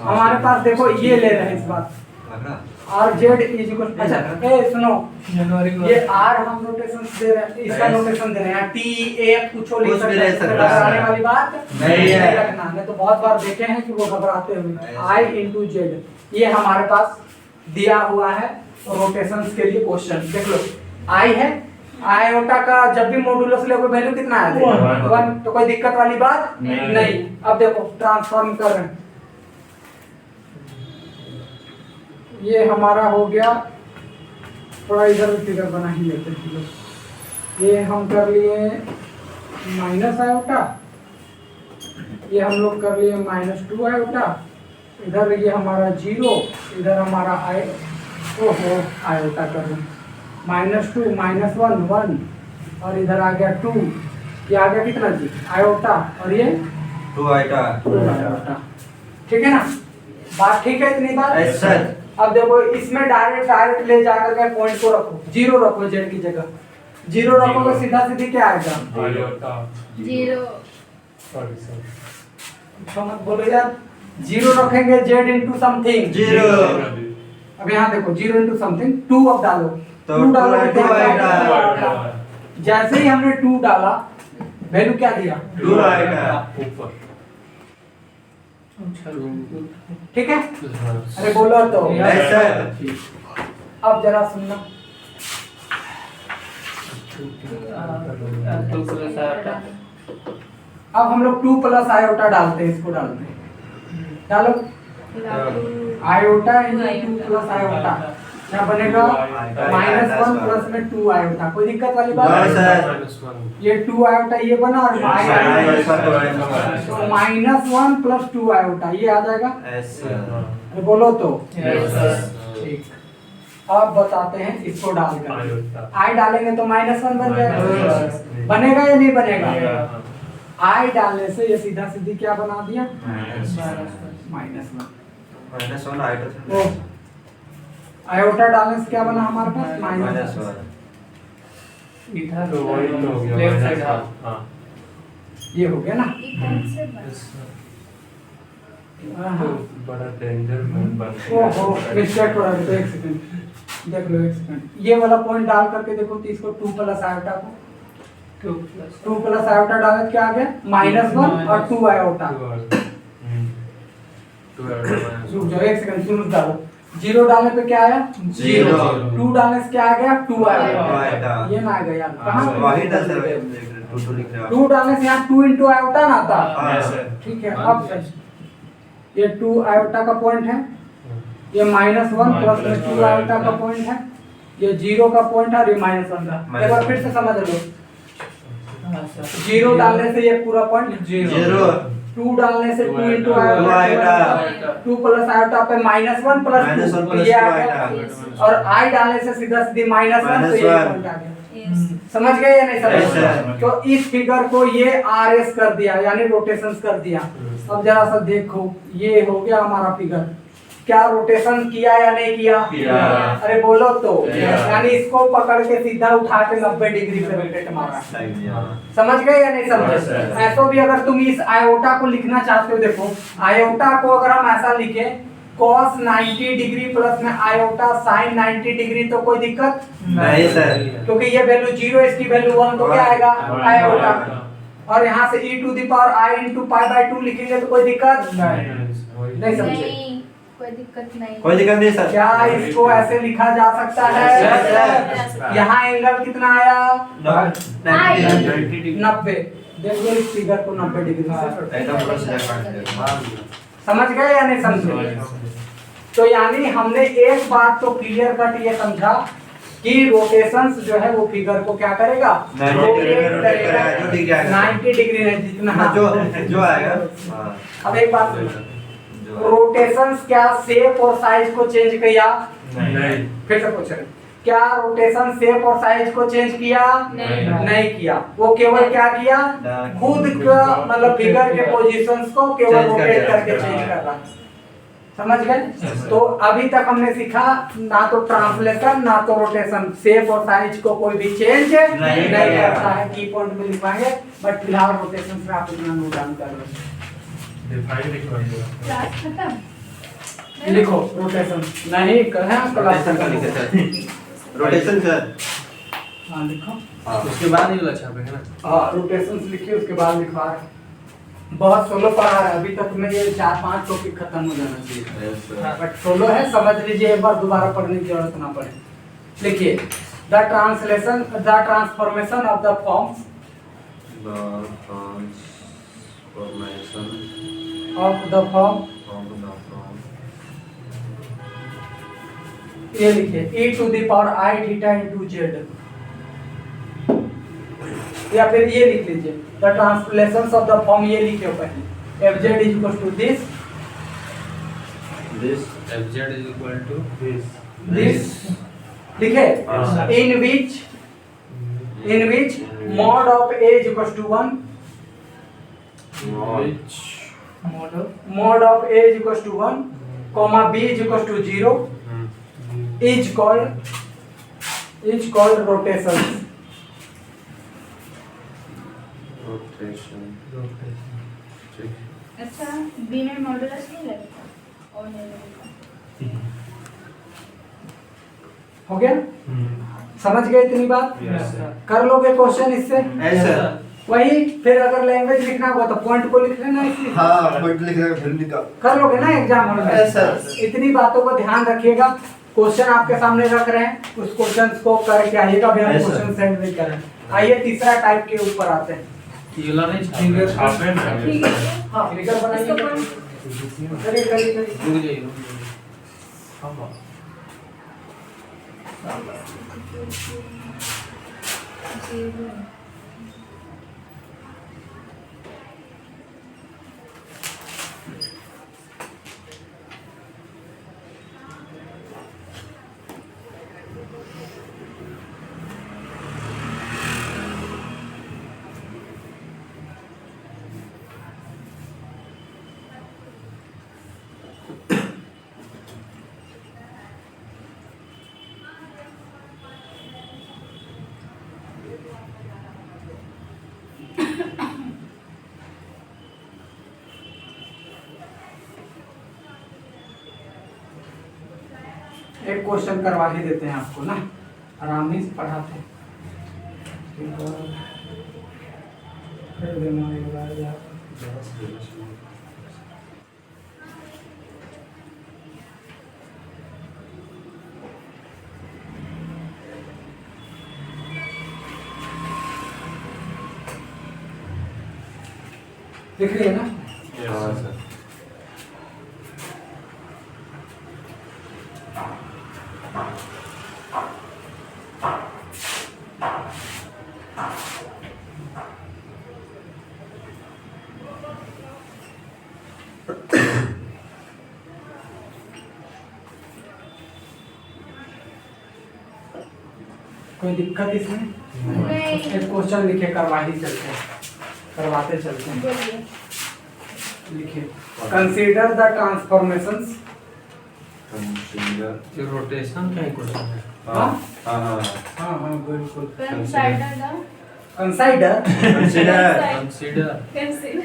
हमारे पास देखो ये ले रहे हैं इस बात लग रहा आर जेड इज इक्वल, अच्छा ए सुनो, जनवरी को ये आर हम नोटेशन दे रहे हैं, इसका Yes. नोटेशन दे रहे हैं, टी ए कुछ कुछ भी ले सकता है। घबराने वाली बात नहीं है। रखना, नहीं तो बहुत बार देखे हैं कि वो घबराते हुए Yes. आई इंटू जेड, ये हमारे पास दिया हुआ है रोटेशंस के लिए क्वेश्चन। देख लो आई है, आयोटा का जब भी मॉडुलस ले वैल्यू कितना है? One. 1, तो कोई दिक्कत वाली बात नहीं। अब देखो ट्रांसफॉर्म कर रहे हैं, ये हमारा हो गया, थोड़ा इधर फिगर बना ही लेते हैं। ये हम कर लिए माइनस आयोटा, ये हम लोग कर लिए -2 आयोटा, इधर ये हमारा 0, इधर हमारा आई ओहो आयोटा कर रहे हैं -2 -1 1 और इधर आ गया 2, ये आ गया कितना जी आयोटा और ये 2 आइटा 2 आयोटा। ठीक है ना, बात ठीक है इतनी बात? Yes, sir. अब देखो इसमें डायरेक्ट ले जाकर के पॉइंट को रखो, 0 रखो जेड की जगह, 0 रखोगे सीधा सीधी क्या आएगा? आयोटा 0 सॉरी अच्छा मत बोलो यार, 0 रखेंगे जेड इंटू समथिंग, 0 अब यहाँ देखो 0 इंटू समथिंग 2 अब डालो, तो 2 डालो two तो क्या आएगा। आएगा? जैसे ही हमने 2 डाला वैल्यू क्या दिया? 2 आइटा ऊपर ठीक है, अरे बोलो तो। Yes, sir. अब जरा सुनना, अब हम लोग 2 प्लस आयोटा डालते हैं, इसको डालते हैं, डालो आयोटा इंटू 2 प्लस आयोटा, क्या बनेगा? -1 प्लस में 2 आयोटा, कोई दिक्कत वाली बात नहीं, नहीं? सर। ये 2 आयोटा ये बना और Yes, sir. तो -1 प्लस 2 आयोटा ये आ जाएगा। Yes, sir. अरे बोलो तो। Yes, sir. ठीक, अब बताते हैं इसको डालकर, आयोटा आई डालेंगे तो -1 बन जाएगा, Yes. बनेगा या नहीं बनेगा? बनेगा। आई डालने से ये सीधा सीधी क्या बना दिया? -1 -1। आइटा ओ आयोटा डालने से क्या बना हमारे पास? -1 इधर तो वही तो हो गया लेफ्ट साइड -1 हाँ ये हो गया ना। तो बड़ा डेंजर में बन ओहो मिस्टेक हो रहा है, तो एक सेकंड देख लो, एक सेकंड ये वाला पॉइंट डाल करके देखो, तो इसको 2 प्लस आयोटा को 2 प्लस आयोटा डाले तो क्या आ गया? -1 और 2 आयोटा। रुक जाओ एक सेकंड, सुनो डालो, 0 डालने पे क्या आया? 0, 2 डालने से क्या आ गया? 2 आया, ये ना आएगा यार, कहाँ? वही डाल सर 2 लिख रहे 2 डालने से यहाँ 2 इंटू आयोटा ना आता। हाँ। ठीक है, अब ये 2 आयोटा का पॉइंट है, ये -1 प्लस में 2 आयोटा का पॉइंट है, ये 0 का पॉइंट है और ये -1 का। एक बार फिर से समझ लो, 0 डालने से ये पूरा पॉइंट 0 2 डालने से 2 into two iota. Iota, 2 plus iota पे -1 प्लस -1 2 प्लस ये 2 आ गया, आयोटा। और आई डालने से सीधा सीधी -1 तो ये -1। पॉइंट आ गया। समझ गए या नहीं Yes, समझ? sir. तो इस फिगर को ये RS कर दिया, यानी रोटेशंस कर दिया। अब जरा सा देखो, ये हो गया हमारा फिगर, क्या रोटेशन किया या नहीं किया? किया। अरे बोलो तो। किया। यानी इसको पकड़ के सीधा उठा के 90 डिग्री पे रोटेट मारा। दिया समझ गए या नहीं समझे? Yes, sir. ऐसा भी अगर तुम इस आयोटा को लिखना चाहते हो, देखो आयोटा को अगर हम ऐसा लिखे cos 90 डिग्री प्लस में आयोटा sin 90 डिग्री, तो कोई दिक्कत नहीं सर। क्योंकि ये वैल्यू 0 इसकी वैल्यू 1, तो क्या आएगा? आयोटा। और यहाँ से e to the power i into π/2 लिखेंगे तो कोई दिक्कत नहीं समझे? नहीं, कोई दिक्कत नहीं। कोई दिक्कत नहीं सर। क्या इसको ऐसे लिखा जा सकता Yes, है? sir. यहाँ एंगल कितना आया? 90 90। देख लो इस फिगर को 90 डिग्री से एकदम प्लस जाएगा। समझ गए या नहीं समझे? तो यानी हमने एक बात तो क्लियर कट ये समझा कि रोटेशंस जो है वो फिगर को क्या करेगा? 90 डिग्री में rotate करेगा, जो डिग्री आएगा। 90 डिग्री नहीं, जितना जो आएगा हाँ। अब एक बात सुनो, जो रोटेशंस क्या शेप और साइज को चेंज किया? नहीं फिर से पूछ रहे हैं, क्या रोटेशन शेप और साइज को चेंज किया? नहीं किया। वो केवल क्या किया? खुद का मतलब फिगर के पोजीशंस को केवल Change कर रोटेट दिया। करके चेंज कर रहा है। समझ गए? तो अभी तक हमने सीखा ना तो ट्रांसलेशन ना तो रोटेशन, शेप और साइज को कोई भी चेंज नहीं करता है। की पॉइंट में लिखवाएंगे, बट फिलहाल रोटेशन में आप इतना नोट डाउन कर लो। डिफाइन लिखवाइएगा। क्लास खत्म। लिखो रोटेशन नहीं कहाँ रोटेशन का लिखे सर, रोटेशन सर। हाँ लिखो। हाँ उसके बाद ही वाला छापेंगे ना। हाँ रोटेशन लिखिए, उसके बाद लिखवा रहे हैं। बहुत सोलो पढ़ा रहा है अभी तक में, ये 4-5 टॉपिक खत्म हो जाना चाहिए, yes, sir. बट सोलो है, समझ लीजिए, एक बार दोबारा पढ़ने की जरूरत ना पड़े। लिखिए the transformation of the forms The transformation of the form, of the form ये लिखिए e to the power i theta into z, या फिर ये लिख लीजिए the translations of the form, ये लिखिए पहले fz is equal to this this fz is equal to this, लिखे हाँ। इन विच mod of a is equal to 1, which mod of a is equal to 1, comma b is equal to 0 is called rotation. rotation ठीक अच्छा बी में मॉडुलस नहीं लगता और नहीं लगता। हो गया? समझ गए इतनी बात? Yes, sir. कर लोगे क्वेश्चन इससे? ऐसा वही फिर अगर लैंग्वेज लिखना हुआ तो पॉइंट को लिख लेना इसलिए। हाँ पॉइंट लिख देगा फिर निकाल कर लोगे ना एग्जाम हॉल में? Yes, sir. इतनी बातों को ध्यान रखिएगा। क्वेश्चन आपके सामने रख रहे हैं, उस क्वेश्चंस को करके आइएगा, भी हम Yes, sir. क्वेश्चन सेंड नहीं कर रहे हैं। आइए तीसरा टाइप के ऊपर आते हैं। ये वाला नहीं छापेंगे। छापे ना। ठीक है हाँ फिगर इसको बनाइए, पढ़ करिए करिए करिए। रुक जाइए, रुक जाइए। जीरो एक क्वेश्चन करवा ही देते हैं आपको ना, आराम से पढ़ाते हैं। फिर देना एक बार या लिख रही है ना? हाँ सर कोई दिक्कत इसमें? नहीं एक क्वेश्चन लिखे करवा ही चलते हैं, करवाते चलते हैं। बोलिए लिखिए कंसीडर द ट्रांसफॉर्मेशंस, कंसीडर ये रोटेशन का ही क्वेश्चन है। हाँ हाँ हाँ हाँ हाँ बिल्कुल। कंसाइडर दा कंसाइडर कंसीडर कंसीडर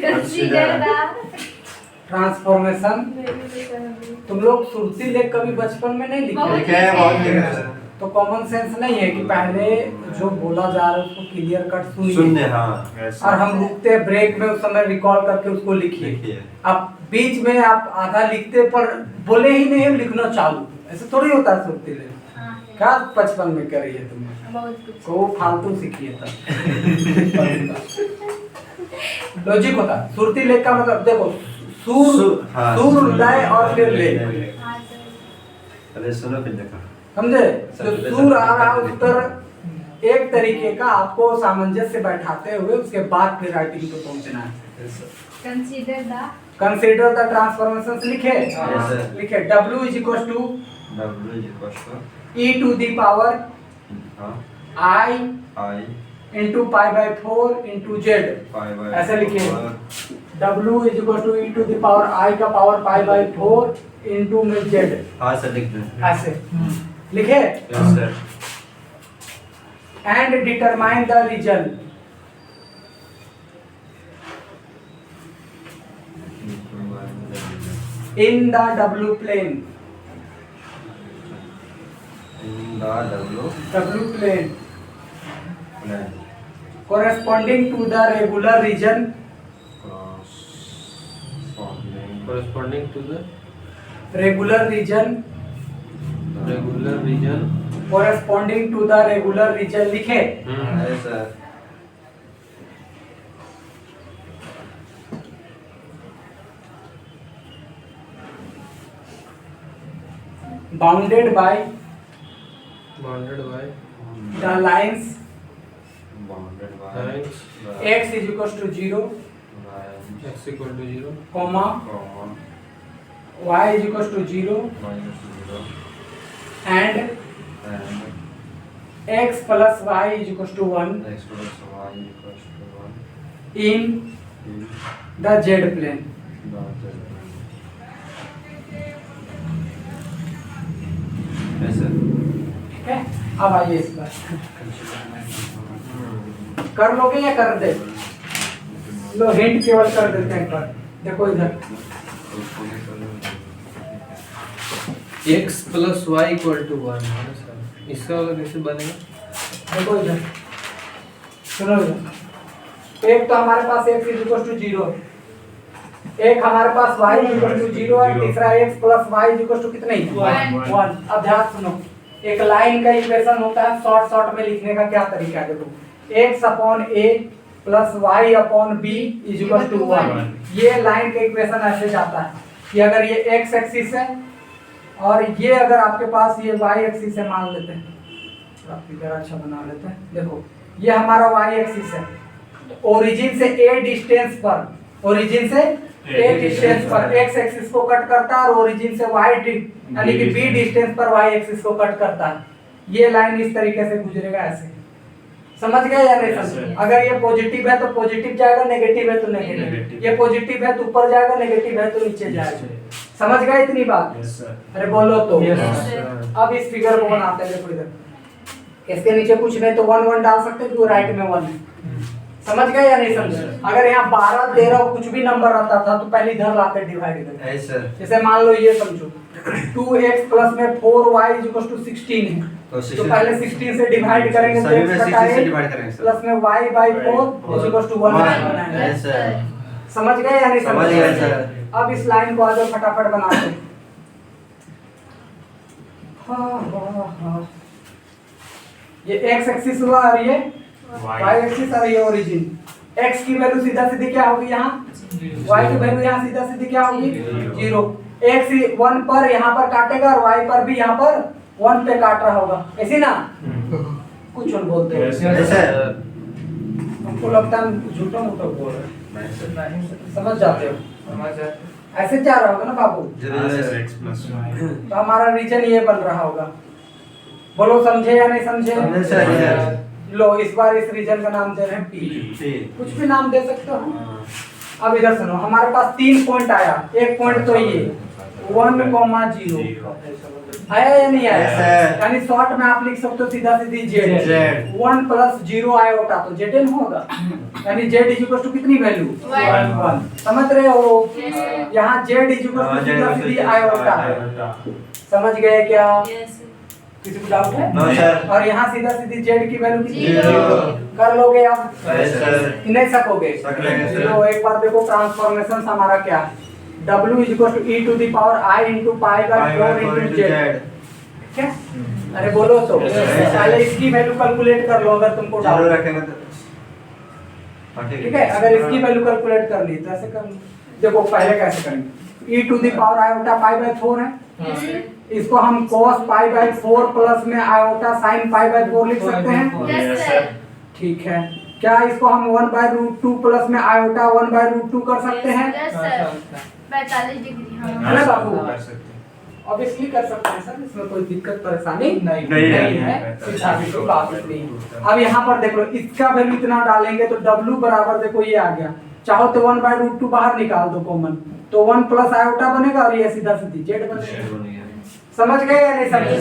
कंसीडर दा ट्रांसफॉर्मेशन, तुम लोग सुरती लेख कभी बचपन में नहीं लिखे? लिखे हैं बहुत लिखे हैं सर तो कॉमन सेंस नहीं है कि पहले जो बोला जा रहा है उसको क्लियर कट सुनने सुनिए, हाँ ऐसा। और हम रुकते हैं ब्रेक में, उस समय रिकॉल करके उसको लिखिए। लिखिए आप बीच में आप आधा लिखते पर बोले ही नहीं हम लिखना चालू, ऐसे थोड़ी होता है सुरती लेख। क्या बचपन में करी है तुमने? बहुत कुछ को फालतू सीखी है तब। लॉजिक होता है सुरती लेख का मतलब, देखो सुर, हाँ, सुर लय और फिर ले, हाँ सर अरे सुनो फिर देखो समझे? जो सुर आ रहा है उस पर एक तरीके का आपको सामंजस्य बैठाते हुए उसके बाद फिर राइटिंग पे पहुंचना है। Consider the consider the transformations लिखे? Yes, sir. लिखे W is equal to W is equals to e to the power हाँ I I into pi by 4 into z, 5 ऐसे लिखिए W is equal to e to the power I का पावर पाई बाई 4 इंटू में जेड, हाँ सर लिख दें ऐसे लिखे। Yes sir and determine the region, in the W plane, in the W plane plane corresponding to the regular region, corresponding to the regular region, regular region. corresponding to the regular region लिखे। है sir. bounded by the lines bounded Lines. x is equals to 0, X equal to 0, comma y is equals to 0 and x plus y is equals to 1 in the z plane। ठीक है, अब आइए इस बार कर लोगे या कर दे? लो हिंट केवल कर देते हैं पर देखो इधर x plus y equal to 1 है सर। इसका वाला कैसे बनेगा? देखो इधर सुनो इधर एक तो हमारे पास x इज इक्वल टू 0, एक हमारे पास y इज इक्वल टू 0 और तीसरा x plus y is equal to कितने? 1। अब ध्यान सुनो, एक लाइन का इक्वेशन होता है, शॉर्ट में लिखने का क्या तरीका है? देखो x upon a plus y upon b is equal to 1। ये लाइन का इक्वेशन ऐसे जाता है कि अगर ये x एक्सिस है और ये अगर आपके पास ये y एक्सिस है, मान लेते हैं थोड़ा फिगर अच्छा बना लेते हैं। देखो ये हमारा y एक्सिस है, ओरिजिन से a डिस्टेंस पर, ओरिजिन से a डिस्टेंस पर x एक्सिस को कट करता है और ओरिजिन से y यानी कि b डिस्टेंस पर y एक्सिस को कट करता है। ये लाइन इस तरीके से गुजरेगा ऐसे, समझ गए या नहीं समझे? अगर ये पॉजिटिव है तो पॉजिटिव जाएगा, नेगेटिव है तो नेगेटिव, ये पॉजिटिव है तो ऊपर जाएगा, नेगेटिव है तो नीचे जाएगा। समझ गए इतनी बात? अरे बोलो तो। अब इस फिगर को बनाते हैं, देखो इधर इसके नीचे कुछ नहीं तो 1 1 डाल सकते क्योंकि राइट में 1 है। समझ गए या नहीं समझे? अगर यहाँ 12 13 कुछ भी नंबर रहता था तो पहले इधर लाते डिवाइड करके। जैसे मान लो ये समझो 2x प्लस में 4y इज इक्वल टू 16 है तो पहले 16 से डिवाइड करेंगे तो x कटाएंगे प्लस में y by 4 is equal to 1 बनाएंगे। समझ गए या नहीं समझ गए? अब इस लाइन को आगे फटाफट बनाते हैं। हाँ ये x एक्सिस हुआ और ये y एक्सिस और ये ओरिजिन। x की वैल्यू सीधा सीधी क्या होगी यहाँ, y की वैल्यू यहाँ सीधा सीधी क्या होगी 0। x 1 पर यहाँ पर काटेगा और y पर भी यहाँ पर 1 पे काट रहा होगा, ऐसी ना? कुछ और बोलते हैं, हमको लगता है झूठा मूठा बोल रहे हैं। समझ जाते हो? ऐसे जा रहा होगा ना बाबू? तो हमारा रीजन ये बन रहा होगा। बोलो समझे या नहीं समझे? लो इस बार इस रीजन का नाम दे रहे हैं P। कुछ भी नाम दे सकते हो। अब इधर सुनो, हमारे पास 3 पॉइंट आया, एक पॉइंट तो ये 1,0 आया या नहीं आया? यानी शॉर्ट में आप लिख सकते हो सीधा सीधी z 1 प्लस 0 आया होता तो zn होगा, यानी z इज इक्वल टू कितनी वैल्यू 1। समझ रहे हो? यहाँ z इज इक्वल टू सीधा सीधी आया होता है। समझ गए क्या? किसी को डाउट है? No sir. और यहाँ सीधा सीधी z की वैल्यू कितनी? 0 कर लोगे आप? सर नहीं सकोगे? तो एक बार देखो ट्रांसफॉर्मेशन हमारा क्या है, w is equal to e to the power i into pi by 4 into z। ठीक है? अरे बोलो तो। पहले इसकी वैल्यू कैलकुलेट कर लो अगर तुमको डाउट रखेंगे तो ठीक है। अगर इसकी वैल्यू कैलकुलेट कर ली तो ऐसे कर लो। देखो पहले कैसे करेंगे, e to the power iota pi by 4 है, इसको हम cos पाई बाय 4 प्लस में आयोटा sin पाई बाय 4 लिख सकते हैं। ठीक है, क्या इसको हम 1/√2 प्लस में आयोटा 1/√2 कर सकते हैं? 45 डिग्री है ना बाबू? ऑब्वियसली कर सकते हैं सर, इसमें कोई दिक्कत परेशानी नहीं है, सीधा सीधी बात इतनी है। अब यहाँ पर देख लो, इसका वैल्यू इतना डालेंगे तो w बराबर देखो ये आ गया, चाहो तो 1/√2 बाहर निकाल दो कॉमन, तो 1 प्लस आयोटा बनेगा और ये सीधा सीधी z बनेगा। समझ गए या नहीं समझे?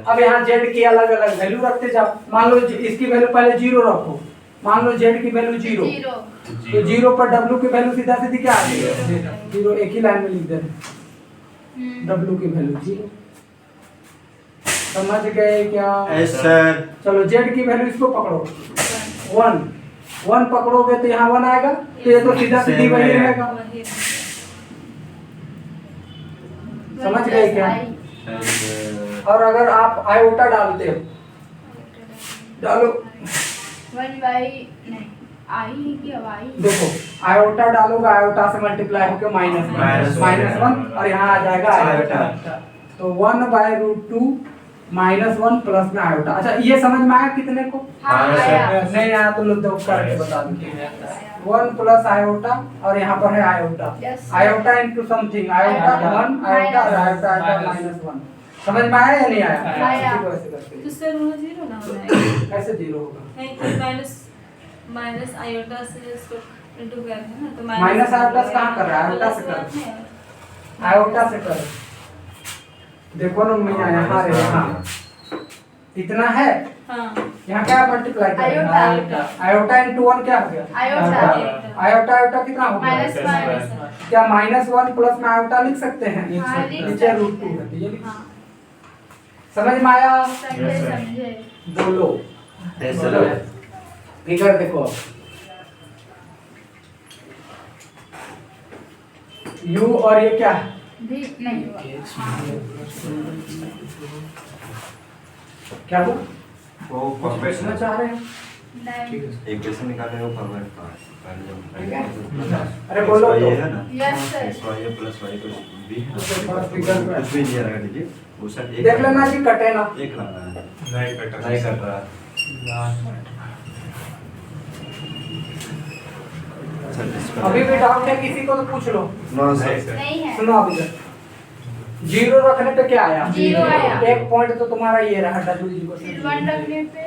अब यहाँ z की अलग अलग वैल्यू रखते जाओ। मान लो इसकी वैल्यू पहले 0 रखो, मान लो z की वैल्यू 0 तो 0 पर w की वैल्यू सीधा सीधी क्या आ गई 0। एक ही लाइन में लिख दे। W की वैल्यू 0। समझ गए क्या? Yes sir. चलो Z की वैल्यू इसको पकड़ो 1 1 पकड़ोगे तो यहाँ 1 आएगा, तो ये तो सीधा सीधी Same वही है। रहेगा। समझ गए क्या? और अगर आप आयोटा डालते हो, डालो, 1 बाई नहीं आई की अब आई देखो आयोटा डालोगे, आयोटा से मल्टीप्लाई होकर -1 और यहाँ आ जाएगा आयोटा। तो 1/√2 -1 प्लस में आयोटा। अच्छा ये समझ में आया कितने को? हाँ हाँ, आया नहीं आया तो लोग करके बता दो। 1 प्लस आयोटा और यहाँ पर है iota. Yes. Iota into something, iota 1 iota और आयोटा -1। समझ में आया या नहीं आया? आया। इसी को ऐसे करके। तो सर वहाँ 0 ना हो जाएगा। कैसे 0 होगा? नहीं तो माइनस आयोटा से इसको इनटू कर है ना, तो माइनस आयोटा से कहाँ कर रहा है? आयोटा से कर रहा है। आयोटा से कर। देखो ना मैं यहाँ रे यहाँ इतना है, हाँ यहाँ क्या मल्टीप्लाई करेंगे? आयोटा। आयोटा इनटू 1 क्या हो गया? आयोटा। आयोटा आयोटा कितना हो गया? -1 क्या -1 प्लस में आयोटा लिख सकते हैं? हाँ, लिख नीचे सकते √2 हैं। है तो ये लिख। हाँ समझ में आया? समझे बोलो। Yes sir. फिगर देखो, u और ये क्या है? भी नहीं हुआ क्या वो वो पूछना परफेक्ट चाह रहे हैं? नहीं इक्वेशन निकाले वो परफेक्ट ठीक है? अरे बोलो तो। ये है ना यस सर x y है प्लस y कुछ भी है उसके बाद फिगर पे। कुछ भी नहीं लगा दीजिए वो सब एक देख लेना जी कटे ना। एक लाना है नहीं कटा नहीं कट रहा। अच्छा, इसका- अभी भी डाउट है किसी को तो पूछ लो। नो नहीं सर। सर। नहीं है सुनो अभी तक 0 रखने पे क्या आया? 0 आया। एक पॉइंट तो तुम्हारा ये रहा W जी को। फिर 1 रखने पे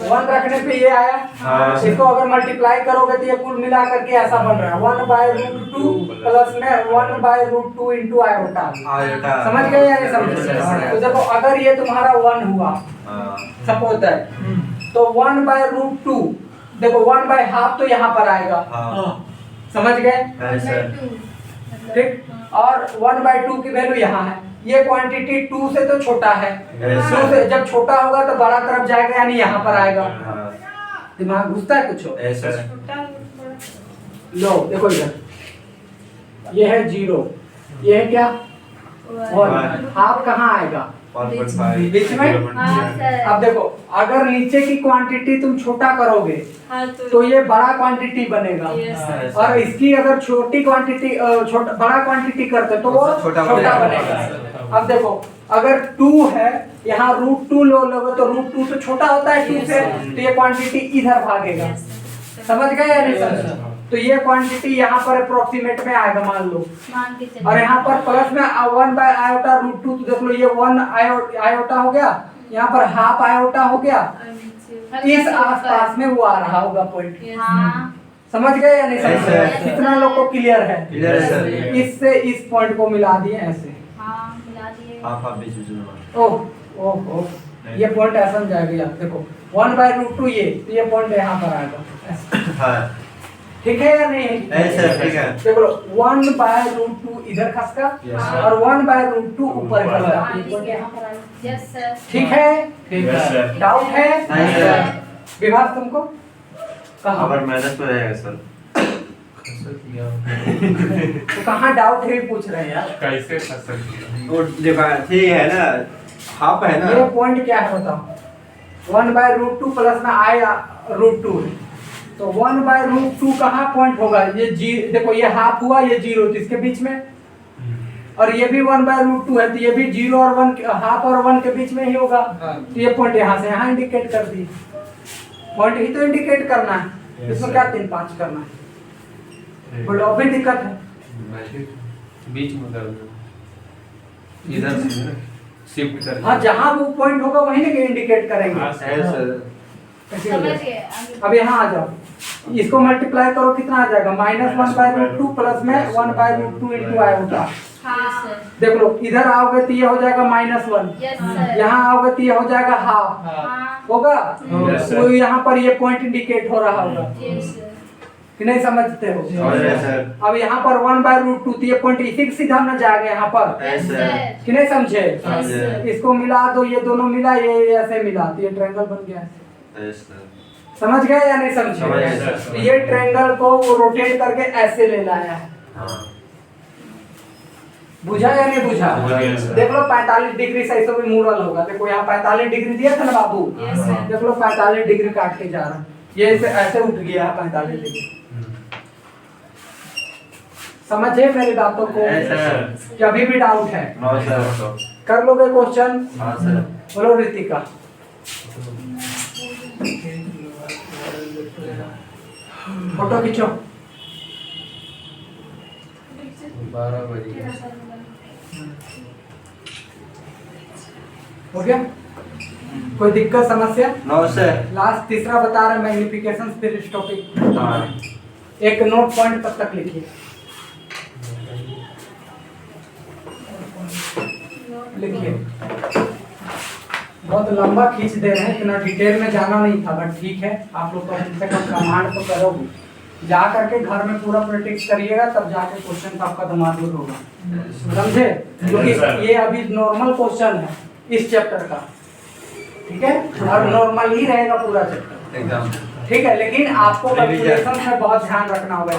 1 रखने पे ये आया। हाँ। इसको अगर मल्टीप्लाई करोगे तो ये कुल मिला करके ऐसा बन रहा है 1/√2 प्लस में 1/√2 इंटू आयोटा। आयोटा। समझ गए या नहीं समझे? तो देखो अगर ये तुम्हारा 1 हुआ हाँ सपोज दैट, तो 1/√2 देखो 1/2 तो यहाँ पर आएगा। हाँ समझ गए? है सर। 1/2 ठीक। और 1/2 की वैल्यू यहाँ है। ये क्वांटिटी 2 से तो छोटा है, Yes, 2 से जब छोटा होगा तो बड़ा तरफ जाएगा यानी यहाँ पर आएगा। हाँ दिमाग घुसता है कुछ? है सर। छोटा बड़ा लो देखो इधर, ये है 0, ये है क्या? 1। हाफ कहाँ आएगा? 1.5 बीच में। हाँ सर अब देखो अगर नीचे की क्वांटिटी तुम छोटा करोगे हाँ तो ये बड़ा क्वांटिटी बनेगा, यस हाँ, सर और इसकी अगर छोटी क्वांटिटी बड़ा क्वांटिटी करते तो वो छोटा छोटा बनेगा। बनेगा। अब देखो अगर 2 है, यहाँ √2 लो लोगे तो √2 तो छोटा होता है 2 से, तो ये क्वांटिटी इधर भागेगा। समझ गए या नहीं समझ? तो ये क्वांटिटी यहाँ पर अप्रोक्सीमेट में आएगा मान लो, मान के चलिए और यहाँ पर प्लस में 1/√2 तो देख लो ये 1 आयोटा हो गया, यहाँ पर हाफ आयोटा हो गया। इस आसपास में वो आ रहा होगा पॉइंट। हाँ समझ गए या नहीं Yes, समझ? sir. कितना लोग को क्लियर है? क्लियर है सर। इससे इस पॉइंट को मिला दिए ऐसे। हाँ मिला दिए आप बीच बीच में ओह ओह ओह, ये पॉइंट ऐसा में जाएगा यार। देखो 1/√2 ये, तो ये पॉइंट यहाँ पर आएगा ऐसे। हाँ ठीक है या नहीं? है सर। ठीक है। देखो 1/√2 इधर खसका Yes, sir. और 1/√2 ऊपर खसका। हाँ, ये पॉइंट यहाँ पर आएगा। यस सर ठीक है? Yes, sir. डाउट है? नहीं सर। विभाग तुमको कहाँ? अगर माइनस पे रहेगा सर। तो कहाँ डाउट है पूछ रहे हैं यार। कैसे फसल किया? वो देखो ठीक है ना, हाफ है ना। ये पॉइंट क्या है बताओ? 1/√2 प्लस में आया √2 है, तो 1/√2 कहाँ पॉइंट होगा? ये जी देखो ये हाफ हुआ, ये 0 तो इसके बीच में, और ये भी 1/√2 है तो ये भी 0 और 1 हाफ और 1 के बीच में ही होगा। तो ये पॉइंट यहाँ से यहाँ इंडिकेट कर दी, पॉइंट ही तो इंडिकेट करना है। Yes, इसमें sir. क्या 3-5 करना है? बोलो अभी दिक्कत है? बीच में कर दो, इधर से शिफ्ट कर हाँ जहाँ वो पॉइंट होगा वहीं ना इंडिकेट करेंगे। हाँ, है सर। ऐसी समझ वजह से। गए आगे अब यहाँ आ जाओ, इसको मल्टीप्लाई करो कितना आ जाएगा? -1/√2 प्लस में 1/√2 इंटू आयोटा। हाँ सर देख लो इधर आओगे तो ये हो जाएगा -1, यस सर यहाँ आओगे तो ये हो जाएगा हाफ, हाँ होगा? Yes, sir. तो यहाँ पर ये पॉइंट इंडिकेट हो रहा होगा। यस सर कि नहीं समझते हो? समझ रहे हैं सर। अब यहाँ पर 1/√2 तो ये पॉइंट इसी सीधा न जाएगा यहाँ पर, यस सर। कि नहीं समझे? समझे। इसको मिला दो, ये दोनों मिला, ये ऐसे मिला तो ये ट्रायंगल बन गया। Yes sir. समझ गए या नहीं समझे? समझ गए सर। तो ये ट्रायंगल को वो रोटेट करके ऐसे ले लाया है। हाँ। बुझा या नहीं बुझा? बुझा गया सर। देख लो 45 डिग्री से ऐसे भी मुड़ल होगा। देखो यहाँ 45 डिग्री दिया था ना बाबू, Yes, sir. देख लो 45 डिग्री काट के जा रहा है, ये ऐसे उठ गया है 45 डिग्री। समझे मेरी बातों को? Yes sir. क्या अभी भी डाउट है? No sir. कर लोगे क्वेश्चन? हाँ सर। बोलो रितिका। फोटो खींचो। 12 बजे हो गया? कोई दिक्कत समस्या? No sir. लास्ट तीसरा बता रहे मैग्निफिकेशन, फिर इस टॉपिक हाँ। एक नोट पॉइंट तब तक लिखिए। लिखिए। बहुत लंबा खींच दे रहे हैं, इतना डिटेल में जाना नहीं था, बट ठीक है, आप लोग कम से कम कमांड तो करोगे। जा करके घर में पूरा प्रैक्टिस करिएगा, तब जाके क्वेश्चन का आपका दिमाग दूर होगा। समझे? क्योंकि ये अभी नॉर्मल क्वेश्चन है इस चैप्टर का, ठीक है? और नॉर्मल ही रहेगा पूरा चैप्टर, एकदम। ठीक है? लेकिन आपको कैलकुलेशन में बहुत ध्यान रखना होगा।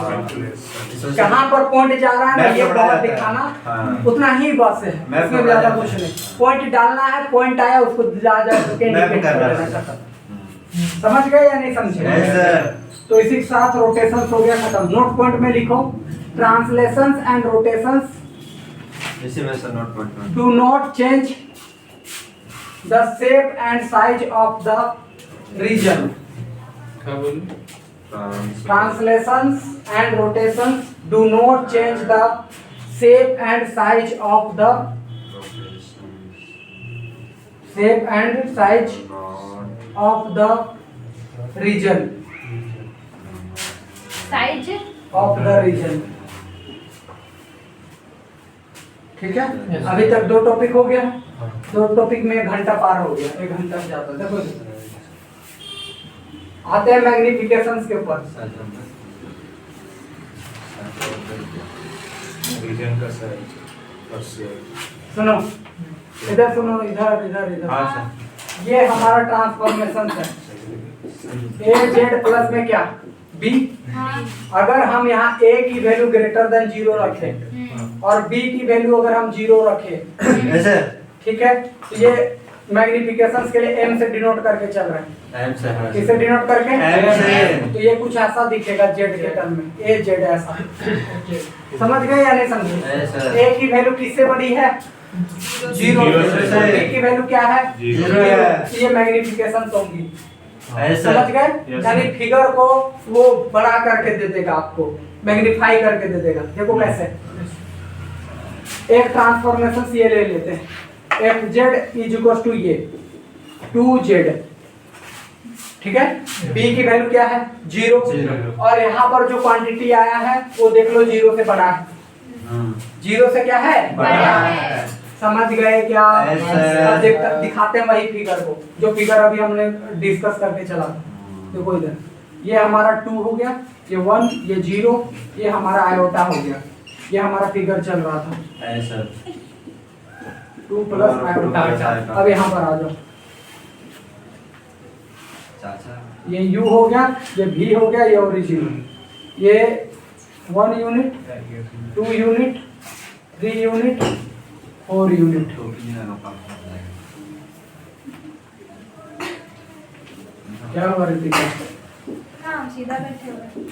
कहाँ पर पॉइंट जा रहा है ना, मैप ये में पढ़ा बहुत जाता है। दिखाना, हाँ। उतना ही बस है, मैप में इसमें पढ़ा ज्यादा जाता कुछ है। नहीं। पॉइंट डालना है, पॉइंट आया उसको जा करके मैप indicate कर करना देना है। खत्म। समझ गए या नहीं समझे? Yes sir. तो इसी के साथ रोटेशन हो गया खत्म। नोट पॉइंट में लिखो, ट्रांसलेशंस एंड रोटेशंस इसी में सर नोट पॉइंट में। do not change the shape and size of the region. क्या बोली? Translations and rotations do not change the shape and size of the region. Size Of the region. ठीक है? अभी तक 2 टॉपिक हो गया। 2 टॉपिक में 1 घंटा पार हो गया, 1 घंटा से ज्यादा। देखो आते हैं मैग्निफिकेशंस के ऊपर। रीजन का साइज और शेप। सुनो इधर, सुनो इधर इधर इधर। हाँ सर। ये हमारा ट्रांसफॉर्मेशन है। ए जेड प्लस में क्या बी। हाँ अगर हम यहाँ a की वैल्यू ग्रेटर देन 0 रखें और b की वैल्यू अगर हम 0 रखें, यस सर। ठीक है, तो ये मैग्निफिकेशंस के लिए m से डिनोट करके चल रहे हैं। एम से हाँ। किसे डिनोट करके? M से। तो ये कुछ ऐसा दिखेगा z के टर्म में, a z ऐसा। समझ गए या नहीं समझे? Yes sir. a की वैल्यू किससे बड़ी है? 0 से। और b की वैल्यू क्या है? 0 है। तो ये मैग्निफिकेशन होंगी। यस समझ सर। गए? यानी फिगर को वो बड़ा करके दे देगा, आपको मैग्नीफाई करके दे देगा। देखो कैसे, एक ट्रांसफॉर्मेशन ये ले लेते हैं, f Z is equal to ये 2z, ठीक है? b की वैल्यू क्या है? 0। और यहाँ पर जो क्वांटिटी आया है वो देख लो 0 से बड़ा है। 0 से क्या है? बड़ा है। समझ गए क्या? ऐसे। अब दिखाते हैं वही फिगर को, जो फिगर अभी हमने डिस्कस करके चला था। देखो इधर, ये हमारा 2 हो गया, ये 1, ये 0, ये हमारा आयोटा हो गया। ये हमारा फिगर चल रहा था यस सर। 2 plus iota. अब यहाँ पर आ जाओ, चाचा। ये u हो गया, ये v हो गया, ये ओरिजिन, ये 1 यूनिट, 2 यूनिट, 3 यूनिट, 4 यूनिट। क्या हुआ रितिका? हाँ सीधा बैठे हुए।